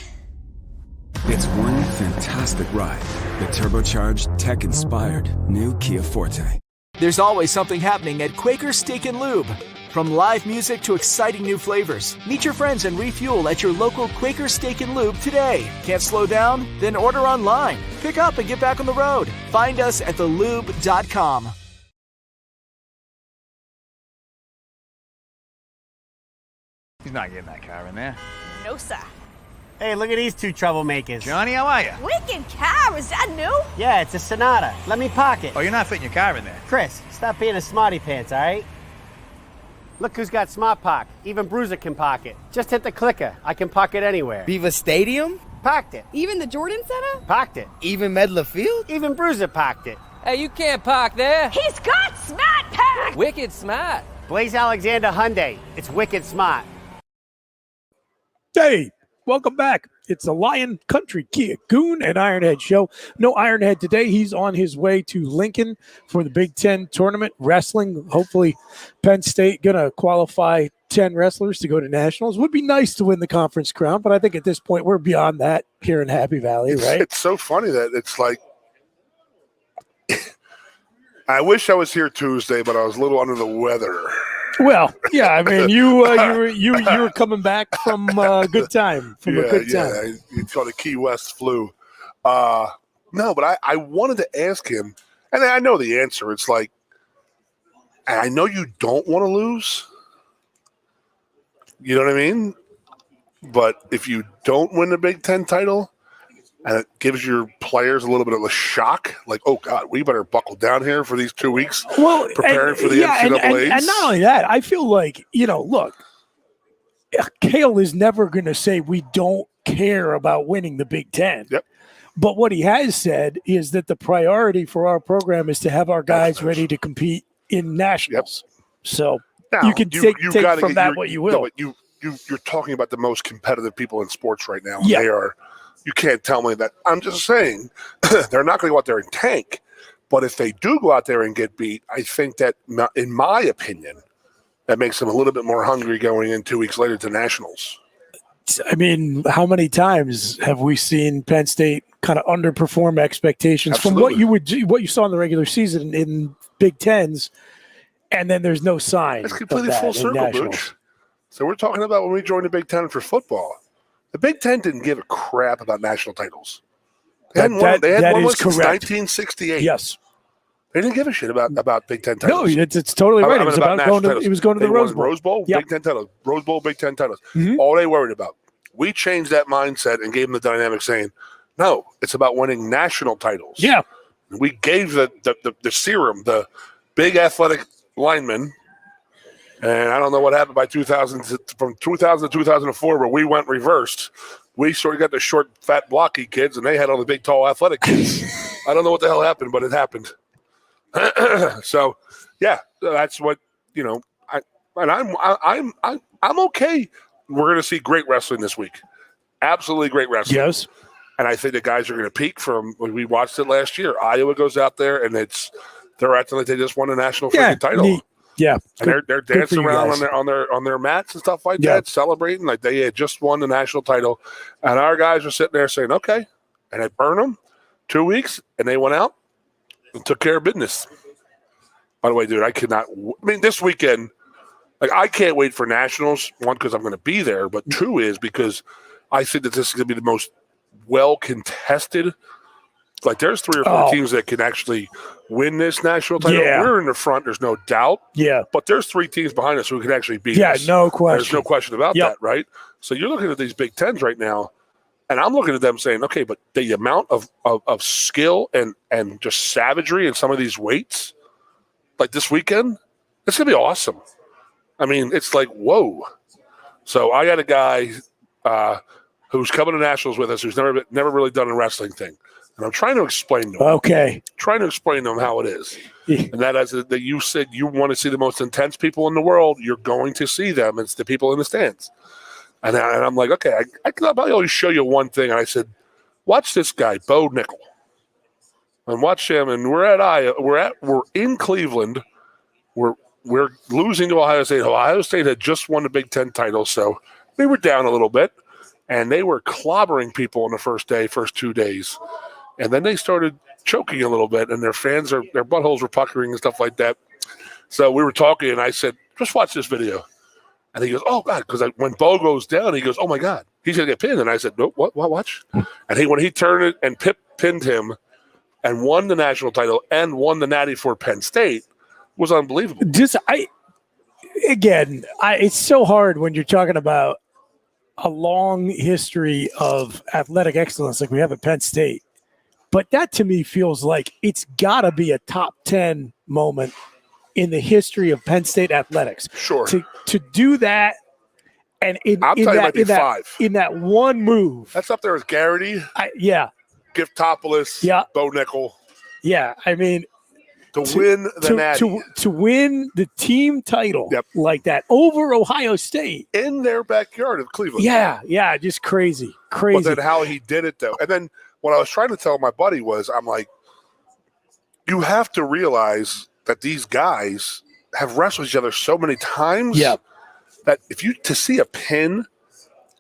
It's one fantastic ride. The turbocharged, tech-inspired new Kia Forte. There's always something happening at Quaker Steak and Lube. From live music to exciting new flavors, meet your friends and refuel at your local Quaker Steak and Lube today. Can't slow down? Then order online. Pick up and get back on the road. Find us at thelube.com. He's not getting that car in there. No, sir. Hey, look at these two troublemakers. Johnny, how are you? Wicked car, is that new? Yeah, it's a Sonata. Let me park it. Oh, you're not fitting your car in there. Chris, stop being a smarty pants, all right? Look who's got Smart Park. Even Bruiser can park it. Just hit the clicker. I can park it anywhere. Beaver Stadium? Parked it. Even the Jordan Center? Parked it. Even Medler Field? Even Bruiser parked it. Hey, you can't park there. He's got Smart Pack! Wicked smart. Blaze Alexander Hyundai. It's wicked smart. Hey, welcome back. It's the Lion Country Kia Goon and Ironhead show. No Ironhead today. He's on his way to Lincoln for the Big Ten tournament wrestling. Hopefully, Penn State going to qualify 10 wrestlers to go to nationals. Would be nice to win the conference crown, but I think at this point we're beyond that here in Happy Valley, right? It's so funny that it's like I wish I was here Tuesday, but I was a little under the weather. Well, yeah, I mean, you were coming back from a good time. Yeah, it's called a Key West flu. No, but I wanted to ask him, and I know the answer. It's like, I know you don't want to lose. You know what I mean? But if you don't win the Big Ten title, and it gives your players a little bit of a shock, like, oh, God, we better buckle down here for these 2 weeks preparing for the NCAAs. And not only that, I feel like, look, Cale is never going to say we don't care about winning the Big Ten. Yep. But what he has said is that the priority for our program is to have our guys ready to compete in nationals. Yep. So now, you can take from that what you will. No, but you're talking about the most competitive people in sports right now. Yeah. They are. You can't tell me that. I'm just saying they're not going to go out there and tank. But if they do go out there and get beat, I think that, in my opinion, that makes them a little bit more hungry going in 2 weeks later to nationals. I mean, how many times have we seen Penn State kind of underperform expectations Absolutely. from what you saw in the regular season in Big Tens, and then there's no sign. It's completely of that full in circle, nationals. Booch. So we're talking about when we joined the Big Ten for football. The Big Ten didn't give a crap about national titles. They hadn't won one since 1968. Yes. They didn't give a shit about Big Ten titles. No, it's totally right. It was about going to the Rose Bowl. Rose Bowl, Yep. Big Ten titles. Rose Bowl, Big Ten titles. Mm-hmm. All they worried about. We changed that mindset and gave them the dynamic saying, no, it's about winning national titles. Yeah. We gave the serum, the big athletic linemen. And I don't know what happened by 2000, from 2000 to 2004, where we went reversed. We sort of got the short, fat, blocky kids, and they had all the big, tall, athletic kids. I don't know what the hell happened, but it happened. So, yeah, that's what I'm okay. We're going to see great wrestling this week. Absolutely great wrestling. Yes. And I think the guys are going to peak from when we watched it last year. Iowa goes out there, and they're acting like they just won a national freaking title. Neat. Yeah, and they're dancing around on their mats and stuff like that, celebrating like they had just won the national title. And our guys are sitting there saying, "Okay," and they burned them 2 weeks, and they went out and took care of business. By the way, dude, I mean, this weekend, like, I can't wait for nationals. One, because I'm going to be there, but two is because I think that this is going to be the most well contested. Like, there's 3 or 4 teams that can actually win this national title. Yeah. We're in the front, there's no doubt. Yeah. But there's 3 teams behind us who can actually beat us. Yeah, no question. There's no question about that, right? So you're looking at these Big Tens right now, and I'm looking at them saying, okay, but the amount of skill and just savagery in some of these weights, like this weekend, it's going to be awesome. I mean, it's like, whoa. So I got a guy who's coming to nationals with us who's never really done a wrestling thing. And I'm trying to explain to him. Okay. Trying to explain to him how it is. And that is that you said you want to see the most intense people in the world. You're going to see them. It's the people in the stands. And I'm like, okay, I can probably always show you one thing. And I said, watch this guy, Bo Nickel. And watch him. And we're at Iowa. We're in Cleveland. We're losing to Ohio State. Ohio State had just won the Big Ten title, so we were down a little bit. And they were clobbering people on the first 2 days. And then they started choking a little bit, and their buttholes were puckering and stuff like that. So we were talking, and I said, just watch this video. And he goes, oh, God, because when Bo goes down, he goes, oh, my God, he's going to get pinned. And I said, no, what, watch. And when he turned it and Pip pinned him and won the national title and won the Natty for Penn State, was unbelievable. It's so hard when you're talking about a long history of athletic excellence like we have at Penn State. But that to me feels like it's got to be a top 10 moment in the history of Penn State athletics. Sure. To do that, and in that one move. That's up there with Garrity. Giftopoulos. Bo Nickel. Yeah, I mean. To win the Natty. To win the team title like that over Ohio State. In their backyard of Cleveland. Yeah, just crazy. But then how he did it, though. And then what I was trying to tell my buddy was, I'm like, you have to realize that these guys have wrestled each other so many times that to see a pin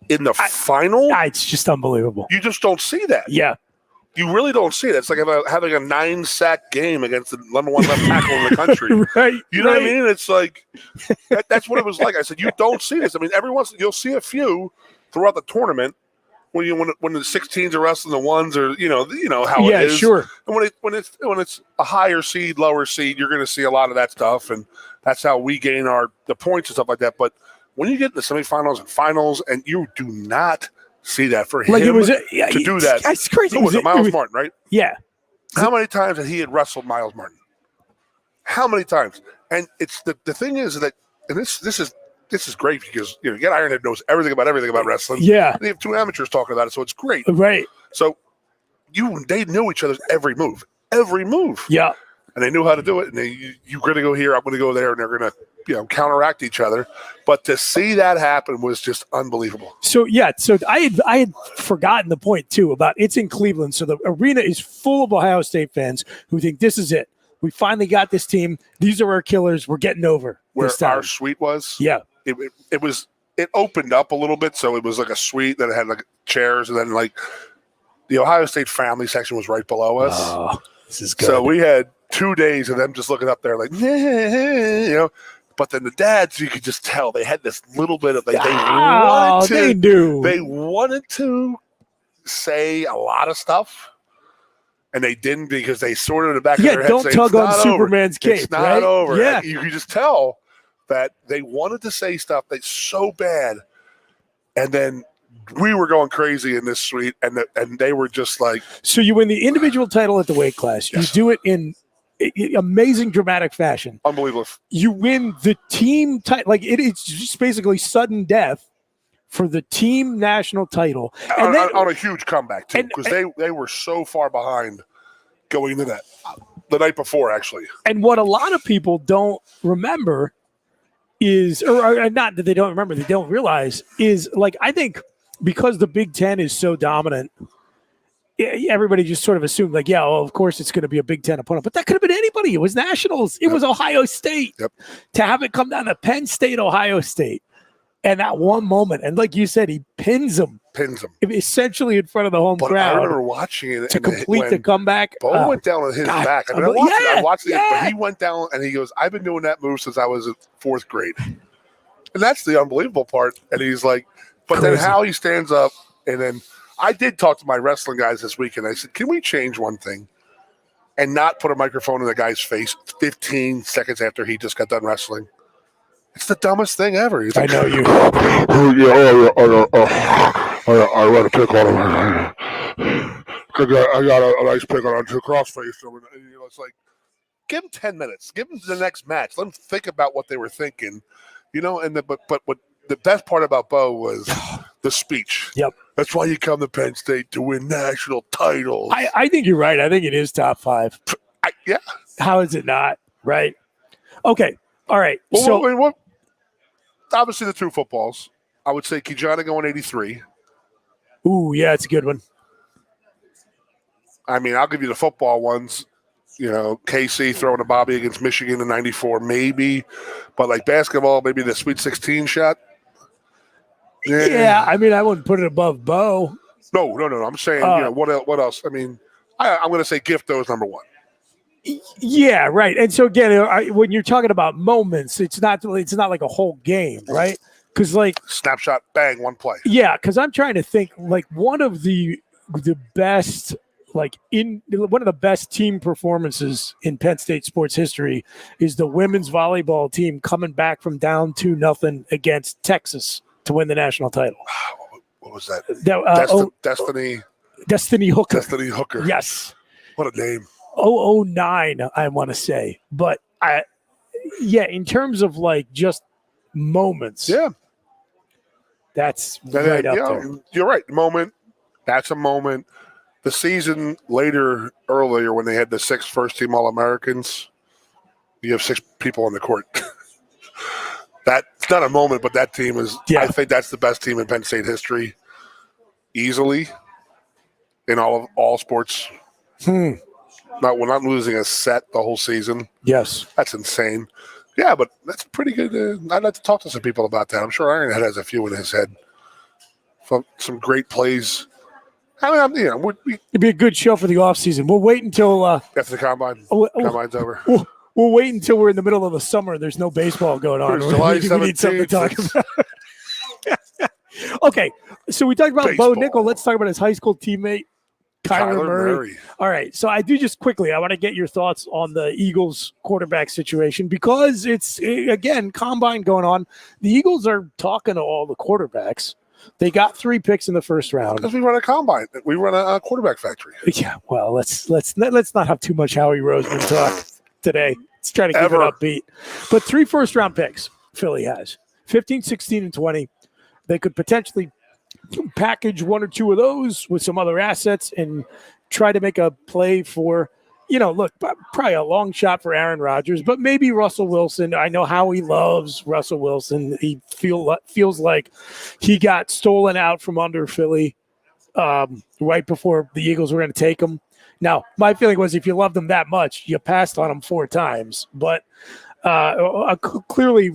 in the final, it's just unbelievable. You just don't see that. Yeah. You really don't see it. It's like having a 9-sack game against the number one left tackle in the country. Right. You know what I mean? It's like that's what it was like. I said, you don't see this. I mean, every once you'll see a few throughout the tournament when the 16s are wrestling the ones, or you know how it is. Yeah, sure. And when it's a higher seed, lower seed, you're going to see a lot of that stuff, and that's how we gain the points and stuff like that. But when you get in the semifinals and finals, and you do not see that for him to do that. It's crazy. Who was it? Miles Martin, right? Yeah. How many times had he wrestled Miles Martin? How many times? And it's the thing is that, and this is great because Get Ironhead knows everything about wrestling. Yeah. And they have two amateurs talking about it, so it's great. Right. So they knew each other's every move. Yeah. And they knew how to do it. And you're going to go here, I'm going to go there, and they're going to counteract each other. But to see that happen was just unbelievable. So I had forgotten the point too about it's in Cleveland. So the arena is full of Ohio State fans who think this is it. We finally got this team. These are our killers. We're getting over. Where this time. Our suite was. Yeah. It opened up a little bit, so it was like a suite that had like chairs, and then like the Ohio State family section was right below us. Oh, this is good. So we had 2 days of them just looking up there like, But then the dads, you could just tell they had this little bit of they wanted to say a lot of stuff, and they didn't because they sort of in the back of their head don't tug on Superman's cape. It's not right? over. Yeah, you could just tell that they wanted to say stuff that's so bad, and then we were going crazy in this suite, and they were just like. So you win the individual title at the weight class. You do it in amazing dramatic fashion. Unbelievable. You win the team title. Like it's just basically sudden death for the team national title. And on a huge comeback too, because they were so far behind going into that the night before, actually. And what a lot of people don't remember is, or not that they don't remember, they don't realize is, like, I think because the Big Ten is so dominant, everybody just sort of assumed, like, yeah, well, of course it's going to be a Big Ten opponent. But that could have been anybody. It was Nationals. It was Ohio State. Yep. To have it come down to Penn State, Ohio State, and that one moment, and like you said, he pins them. Essentially in front of the home crowd. I remember watching it. To complete the comeback. Bo went down on his back. I mean, I watched it, but he went down and he goes, I've been doing that move since I was in fourth grade. And that's the unbelievable part. And he's like, but then how he stands up, and then I did talk to my wrestling guys this week, and I said, can we change one thing and not put a microphone in the guy's face 15 seconds after he just got done wrestling? It's the dumbest thing ever. He's like, I know you. I want to pick on him. I got a nice pick on him to crossface. It's like, give him 10 minutes. Give him the next match. Let him think about what they were thinking. And but what the best part about Bo was the speech. Yep. That's why you come to Penn State, to win national titles. I think you're right. I think it is top 5. Yeah. How is it not? Right. Okay. All right. Well, obviously the two footballs. I would say Kijana going 83. Ooh, yeah, it's a good one. I mean, I'll give you the football ones. KC throwing a Bobby against Michigan in 94, maybe. But like basketball, maybe the Sweet 16 shot. Yeah, I mean, I wouldn't put it above Bo. No. I'm saying, what else? I mean, I'm going to say Gifto is number 1. Yeah, right. And so again, when you're talking about moments, it's not like a whole game, right? Because like snapshot, bang, one play. Yeah, because I'm trying to think like one of the best one of the best team performances in Penn State sports history is the women's volleyball team coming back from down 2-0 against Texas to win the national title. What was that? Destiny Hooker. Destiny Hooker. Yes. What a name. 009, I want to say. But in terms of like just moments. Yeah. That's right up there. You're right. Moment. That's a moment. The season earlier, when they had the 6 first-team All-Americans, you have 6 people on the court. That's not a moment, but that team is – I think that's the best team in Penn State history, easily, in all sports. We're not losing a set the whole season. Yes. That's insane. Yeah, but that's pretty good. I'd like to talk to some people about that. I'm sure Ironhead has a few in his head. Some great plays. I mean, it'd be a good show for the offseason. We'll wait until after the combine's over. We'll wait until we're in the middle of the summer. There's no baseball going on. July we need something to talk about. Okay, so we talked about baseball. Bo Nickel. Let's talk about his high school teammate, Kyler Murray. All right, so I do just quickly, I want to get your thoughts on the Eagles quarterback situation because it's, again, combine going on. The Eagles are talking to all the quarterbacks. They got 3 picks in the first round. Because we run a combine. We run a quarterback factory. Yeah, well, let's not have too much Howie Roseman talk today. Let's try to keep it upbeat. But 3 first-round picks Philly has, 15, 16, and 20. They could potentially package 1 or 2 of those with some other assets and try to make a play for, probably a long shot for Aaron Rodgers, but maybe Russell Wilson. I know Howie loves Russell Wilson. He feels like he got stolen out from under Philly right before the Eagles were going to take him. Now, my feeling was if you loved him that much, you passed on him 4 times. But clearly,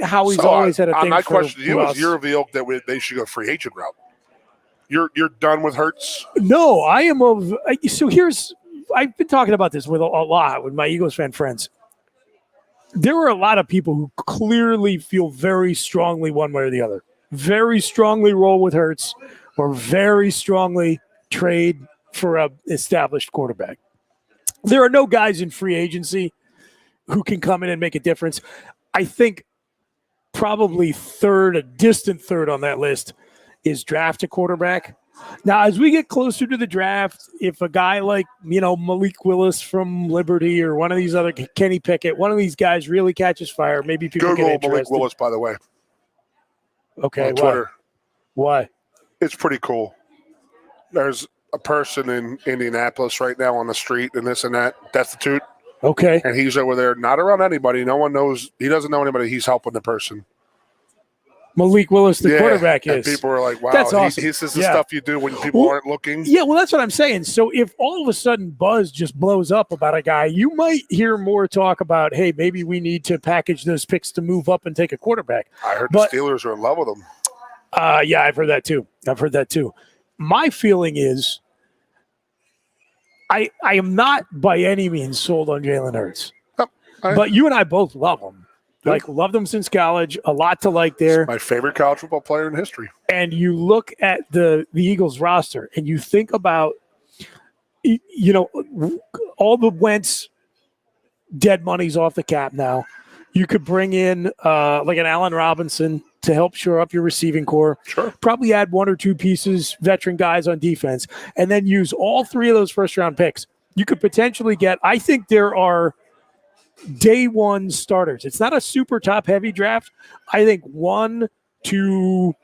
Howie's always had a thing my for question to you Russ. is you're of the ilk that they should go free agent route. You're done with Hurts? No, I am of – so here's – I've been talking about this with a lot with my Eagles fan friends. There are a lot of people who clearly feel very strongly one way or the other. Very strongly roll with Hurts or very strongly trade for a established quarterback. There are no guys in free agency who can come in and make a difference. I think probably a distant third on that list is draft a quarterback. Now, as we get closer to the draft, if a guy like, Malik Willis from Liberty or one of these other, Kenny Pickett, one of these guys really catches fire, maybe people get interested. Malik Willis, by the way. Okay, on Twitter. Why? It's pretty cool. There's a person in Indianapolis right now on the street and this and that, destitute. Okay. And he's over there, not around anybody. No one knows. He doesn't know anybody. He's helping the person. Malik Willis, the quarterback, and is. people are like, wow, that's awesome. This is the stuff you do when people aren't looking. Yeah, well, that's what I'm saying. So if all of a sudden buzz just blows up about a guy, you might hear more talk about, hey, maybe we need to package those picks to move up and take a quarterback. I heard the Steelers are in love with him. Yeah, I've heard that too. My feeling is I am not by any means sold on Jalen Hurts. No, but you and I both love him. Loved him since college. A lot to like there. He's my favorite college football player in history. And you look at the Eagles roster and you think about, all the Wentz dead money's off the cap now. You could bring in like an Allen Robinson to help shore up your receiving core. Sure. Probably add 1 or 2 pieces, veteran guys on defense, and then use all 3 of those first-round picks. You could potentially get – I think there are day 1 starters. It's not a super top-heavy draft. I think 1 to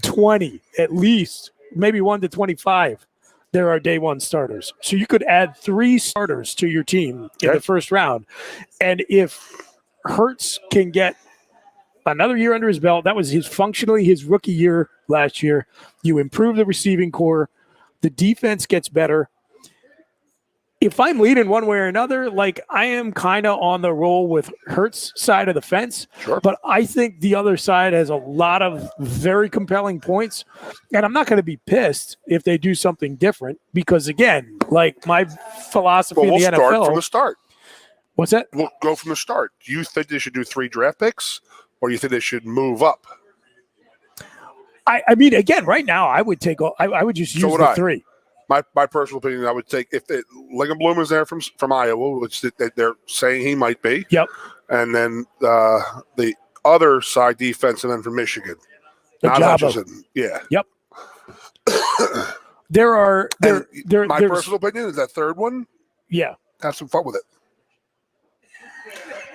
20 at least, maybe 1 to 25. There are day 1 starters. So you could add 3 starters to your team in the first round. And if Hurts can get another year under his belt, that was functionally his rookie year last year. You improve the receiving core. The defense gets better. if I'm leaning one way or another, like I am kind of on the roll with Hurts' side of the fence. Sure. But I think the other side has a lot of very compelling points. And I'm not going to be pissed if they do something different because, again, like my philosophy Well, we'll in the start NFL. from the start. What's that? We'll go from the start. Do you think they should do 3 draft picks or do you think they should move up? I mean, again, right now, I would take. I would just use the 3. My personal opinion, I would take if Lingenblum is there from Iowa, which they're saying he might be. Yep. And then the other side defensive end from Michigan, not Hutchinson. Yeah. Yep. There. My personal opinion is that third one. Yeah. Have some fun with it.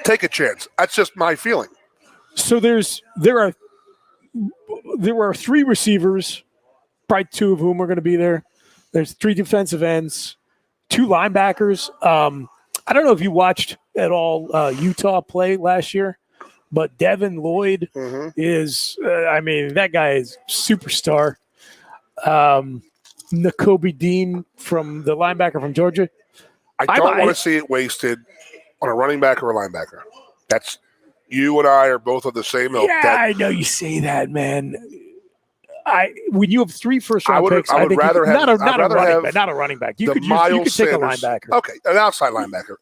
Take a chance. That's just my feeling. So there are 3 receivers, probably 2 of whom are going to be there. There's 3 defensive ends, 2 linebackers. I don't know if you watched at all Utah play last year, but Devin Lloyd is, that guy is superstar. Nakobe Dean from the linebacker from Georgia. I don't want to see it wasted on a running back or a linebacker. That's you and I are both of the same ilk. Yeah, I know you say that, man. When you have 3 first-round picks, I would rather have not a running back. You could take a linebacker. Okay, an outside linebacker.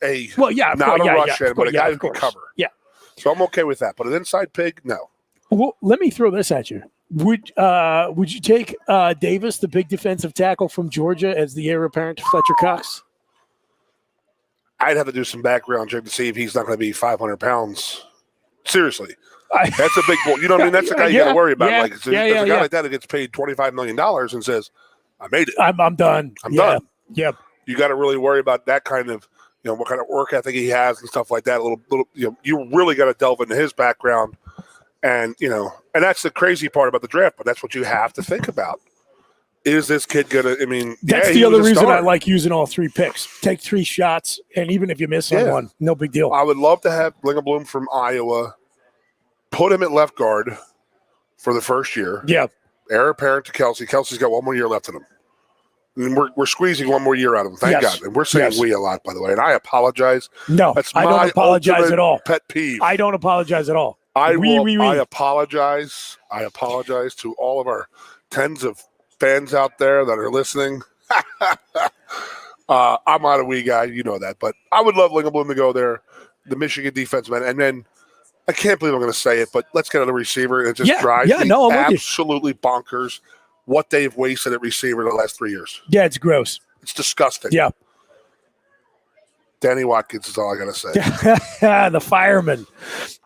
Not a rush end, but a guy who can cover. Yeah. So I'm okay with that. But an inside pig, no. Well, let me throw this at you. Would you take Davis, the big defensive tackle from Georgia, as the heir apparent to Fletcher Cox? I'd have to do some background check to see if he's not going to be 500 pounds. Seriously. That's a big boy. You know what I mean? That's the guy you got to worry about. There's a guy like that who gets paid $25 million and says, I made it. I'm done. I'm done. Yep. You got to really worry about that kind of, what kind of work ethic he has and stuff like that. You really got to delve into his background. And, and that's the crazy part about the draft, but that's what you have to think about. Is this kid going to, that's the other reason I like using all 3 picks. Take 3 shots, and even if you miss on one, no big deal. I would love to have Lingenblum from Iowa. Put him at left guard for the first year. Yeah. Heir apparent to Kelsey. Kelsey's got 1 more year left in him. And we're squeezing 1 more year out of him. Thank God. And we're saying we a lot, by the way. And I apologize. No, that's I don't apologize at all. Pet peeve. I don't apologize at all. I apologize. I apologize to all of our tens of fans out there that are listening. I'm not a wee guy. You know that. But I would love Lingenblum to go there, the Michigan defensive end. And then I can't believe I'm going to say it, but let's get another receiver. It just drives me absolutely bonkers what they've wasted at receiver the last 3 years. Yeah, it's gross. It's disgusting. Yeah. Danny Watkins is all I got to say. The fireman.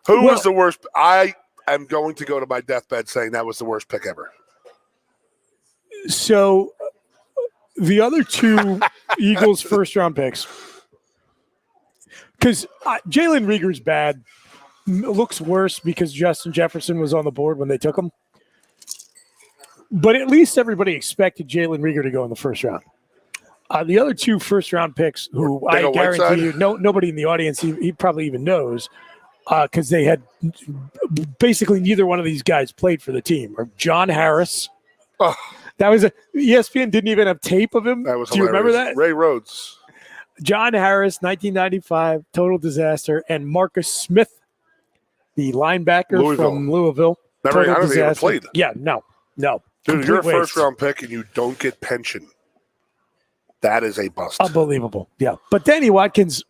Who was the worst? I am going to go to my deathbed saying that was the worst pick ever. So the other 2 Eagles first-round picks, because Jalen Reagor's bad. Looks worse because Justin Jefferson was on the board when they took him. But at least everybody expected Jalen Reagor to go in the first round. The other 2 first-round picks, who I guarantee you, nobody in the audience he probably even knows, because they had basically neither one of these guys played for the team, are John Harris. Oh. That was ESPN didn't even have tape of him. That was Do you remember that? Ray Rhodes. John Harris, 1995, total disaster, and Marcus Smith, the linebacker from Louisville. I don't think he ever played. Yeah, no. Dude, you're a first-round pick and you don't get pension. That is a bust. Unbelievable. Yeah. But Danny Watkins,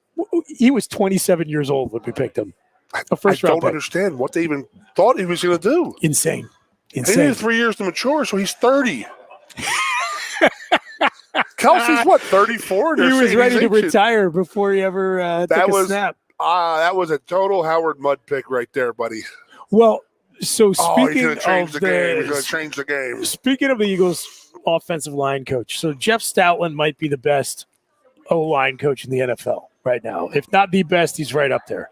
he was 27 years old when we picked him. I don't understand what they even thought he was going to do. Insane. He needed 3 years to mature, so he's 30. Kelsey's 34? He was ready to retire before he ever took a snap. That was a total Howard Mudd pick right there, buddy. Well, so speaking of the game, he's going to change the game. Speaking of the Eagles' offensive line coach, so Jeff Stoutland might be the best O-line coach in the NFL right now. If not the best, he's right up there.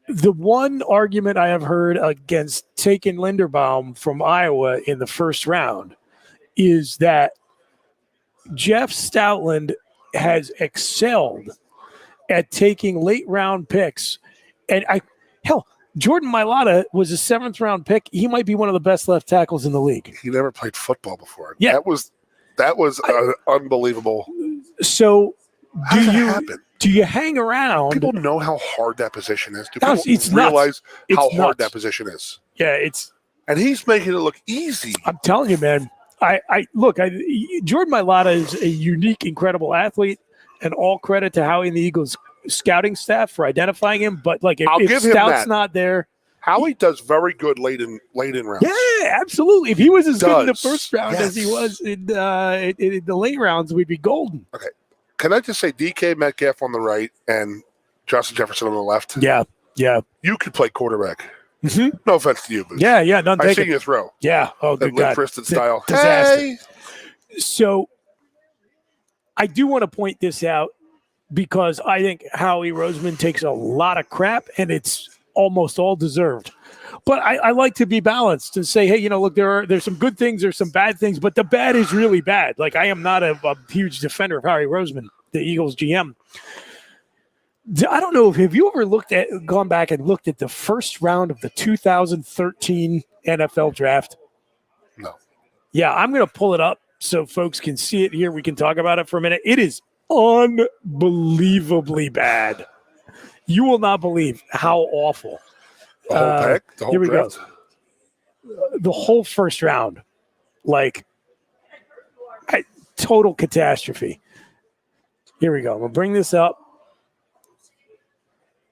The one argument I have heard against taking Linderbaum from Iowa in the first round is that Jeff Stoutland has excelled at taking late-round picks. And Jordan Mailata was a 7th-round pick. He might be one of the best left tackles in the league. He never played football before. Yeah. That was unbelievable. So How does that happen? Do you hang around? People know how hard that position is. Do No, people it's realize nuts. how It's hard nuts. that position is? Yeah, it's. And he's making it look easy. I'm telling you, man. Look. Jordan Mailata is a unique, incredible athlete, and all credit to Howie and the Eagles scouting staff for identifying him. But like, I'll if give him Stout's that. not there, Howie does very good late in rounds. yeah, absolutely. If he was as good in the Does. first round as he Yes. was in the late rounds, we'd be golden. Okay. Can I just say DK Metcalf on the right and Justin Jefferson on the left? Yeah. You could play quarterback. Mm-hmm. No offense to you, but Yeah. None I taken. seen you throw. Yeah. Oh, That good Lynn God. Kristen style. Disaster. Hey! So I do want to point this out because I think Howie Roseman takes a lot of crap and it's almost all deserved. But I like to be balanced and say, hey, look, there's some good things, there's some bad things, but the bad is really bad. Like, I am not a huge defender of Howie Roseman, the Eagles GM. I don't know have you ever gone back and looked at the first round of the 2013 NFL draft? No. Yeah, I'm going to pull it up so folks can see it here. We can talk about it for a minute. It is unbelievably bad. You will not believe how awful. The whole pack? The whole here we draft? go. The whole first round. Like, total catastrophe. Here we go. We'll bring this up.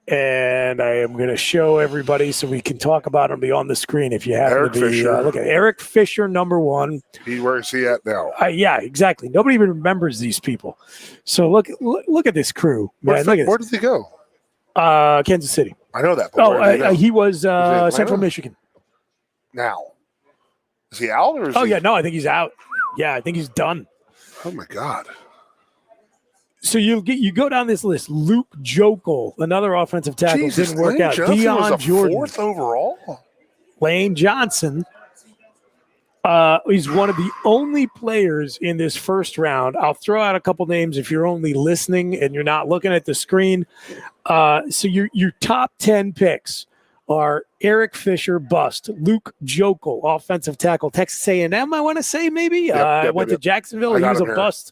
And I am going to show everybody so we can talk about it and be on the screen if you happen Eric to be. Fisher. Look at Eric Fisher, number one. Where is he at now? Yeah, exactly. Nobody even remembers these people. So look at this crew, man. Look at Where did he go? this. Kansas City. I know that. But where is he now? He was Atlanta? Central Michigan. Now. Is he out or is Oh, he? yeah. No, I think he's out. Yeah, I think he's done. Oh, my God. So you go down this list. Luke Jokel, another offensive tackle, Jesus, didn't work Lane out. Johnson Deion was a Jordan. fourth overall? Lane Johnson is one of the only players in this first round. I'll throw out a couple names if you're only listening and you're not looking at the screen. So your top 10 picks are Eric Fisher, bust. Luke Jokel, offensive tackle, Texas A&M, I want to say maybe. Went to Jacksonville. He was a bust.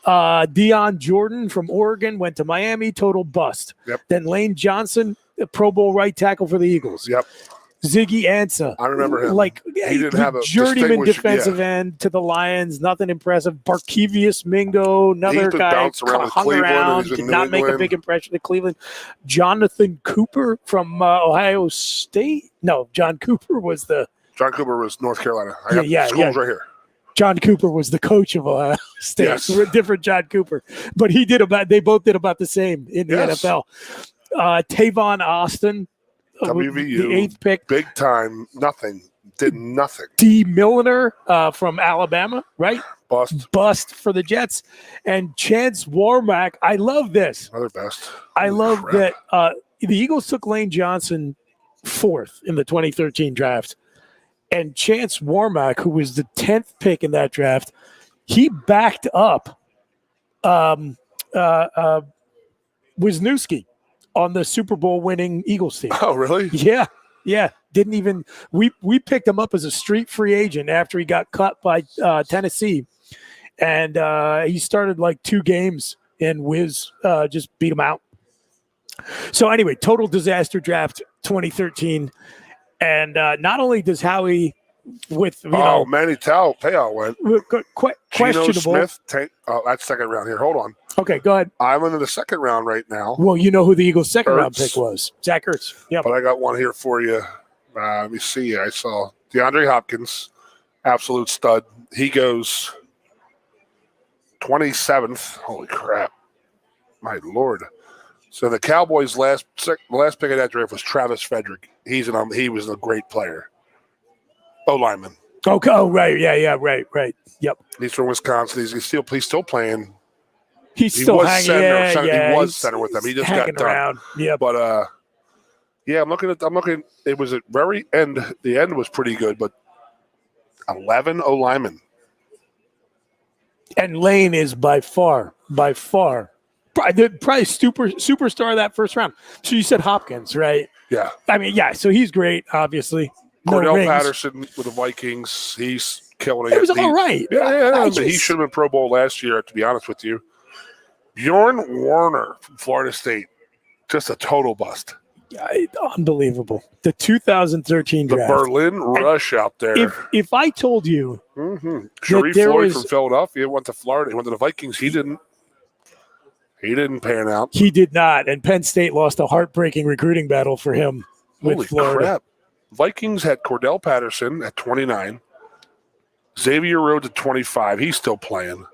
Deion Jordan from Oregon went to Miami, total bust. Yep. Then Lane Johnson, Pro Bowl right tackle for the Eagles. Yep. Ziggy Ansah. I remember him. Like, He didn't have a journeyman distinguished- defensive end to the Lions. Nothing impressive. Barkevius Mingo, another been guy bounced around in hung Cleveland and around, he's in did New not make a England. big impression at Cleveland. Jonathan Cooper from Ohio State. No, John Cooper was the North Carolina. I got Yeah, schools right here. John Cooper was the coach of Ohio State. Yes. We're a different John Cooper, but they both did about the same in the Yes. NFL. Tavon Austin, WVU. the 8th pick. Big time. Nothing. Did nothing. D. Milliner from Alabama, right? Bust For the Jets. And Chance Warmack. I love this. Another best. I Holy love crap. that the Eagles took Lane Johnson 4th in the 2013 draft. And Chance Warmack, who was the 10th pick in that draft, he backed up Wisniewski on the Super Bowl winning Eagles team. Oh, really? Yeah. Didn't even we picked him up as a street free agent after he got cut by Tennessee, and he started like 2 games and Wiz just beat him out. So anyway, total disaster draft 2013, and not only does Howie with Manny Payal went. Geno Geno questionable. Smith. That's second round here. Hold on. Okay, go ahead. I'm into the second round right now. Well, you know who the Eagles' second round Ertz. pick was? Zach Ertz. Yeah, But I got one here for you. Let me see. I saw DeAndre Hopkins, absolute stud. He goes 27th. Holy crap. My Lord. So the Cowboys' last pick of that draft was Travis Frederick. He was a great player. O-lineman. Okay. Oh, right. Yeah. Right. Yep. He's from Wisconsin. He's still playing. He's He still was hanging. center. Yeah. He was He's center with them. He just hanging got done. around. Yeah. But I'm looking. It was at very end. The end was pretty good, but 11 O-linemen. And Lane is by far, probably superstar of that first round. So you said Hopkins, right? Yeah. I mean, yeah. So he's great, obviously. No Cordell rings. Patterson with the Vikings. He's killing it. He was all right. Yeah. I But he just- should have been Pro Bowl last year, to be honest with you. Bjorn Warner from Florida State. Just a total bust. Unbelievable. The 2013 The draft. Berlin Rush out there. If I told you Sharif there Floyd was- from Philadelphia went to Florida. He went to the Vikings. He didn't pan out. He did not, and Penn State lost a heartbreaking recruiting battle for him with Holy Florida. crap. Vikings had Cordell Patterson at 29. Xavier Rhodes at 25. He's still playing.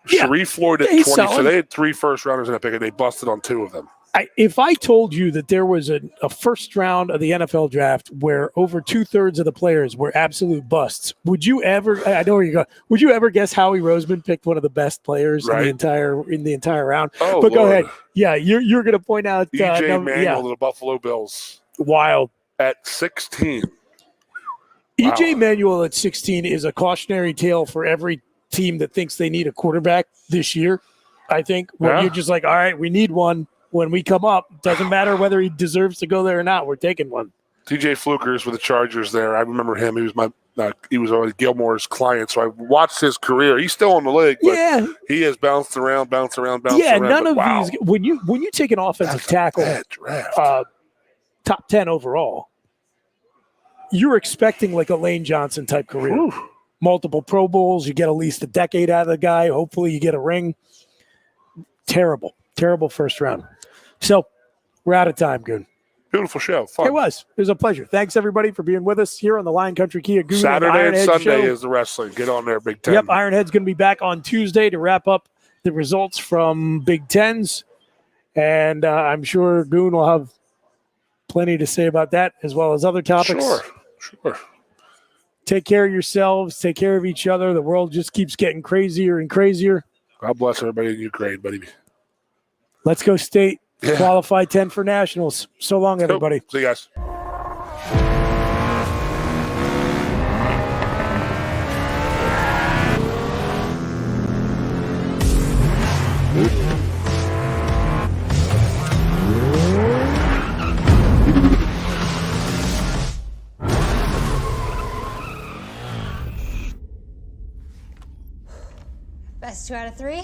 Yeah. Sharif Floyd at He's 20. So solid. they had 3 first-rounders in that pick, and they busted on 2 of them. If I told you that there was a first round of the NFL draft where over 2/3 of the players were absolute busts, would you ever? I know where you go. Would you ever guess Howie Roseman picked one of the best players in the entire round? Oh, but go Lord. ahead. Yeah, you're going to point out E.J. Manuel to the Buffalo Bills wild. at 16. E.J. Wow. Manuel at 16 is a cautionary tale for every team that thinks they need a quarterback this year. I think when you're just like, all right, we need one. When we come up, doesn't matter whether he deserves to go there or not. We're taking one. TJ Flukers with the Chargers there. I remember him. He was he was always Gilmore's client, so I watched his career. He's still in the league, but he has bounced around. Yeah, none of these. When you take an offensive tackle, top 10 overall, you're expecting like a Lane Johnson type career. Whew. Multiple Pro Bowls. You get at least a decade out of the guy. Hopefully, you get a ring. Terrible first round. So we're out of time, Goon. Beautiful show. Fun. It was a pleasure. Thanks, everybody, for being with us here on the Lion Country Kia Goon Saturday and Ironhead Sunday show. is the wrestling. Get on there, Big Ten. Yep, Ironhead's going to be back on Tuesday to wrap up the results from Big Tens. And I'm sure Goon will have plenty to say about that as well as other topics. Sure. Take care of yourselves. Take care of each other. The world just keeps getting crazier and crazier. God bless everybody in Ukraine, buddy. Let's go State. Yeah. Qualify 10 for nationals. So long, everybody. See you guys. Best 2 out of 3?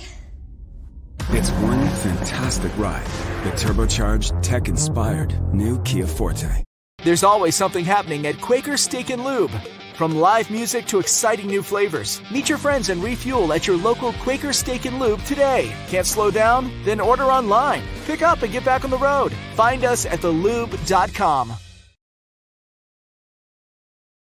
It's one fantastic ride. The turbocharged, tech-inspired new Kia Forte. There's always something happening at Quaker Steak and Lube. From live music to exciting new flavors, meet your friends and refuel at your local Quaker Steak and Lube today. Can't slow down? Then order online. Pick up and get back on the road. Find us at thelube.com.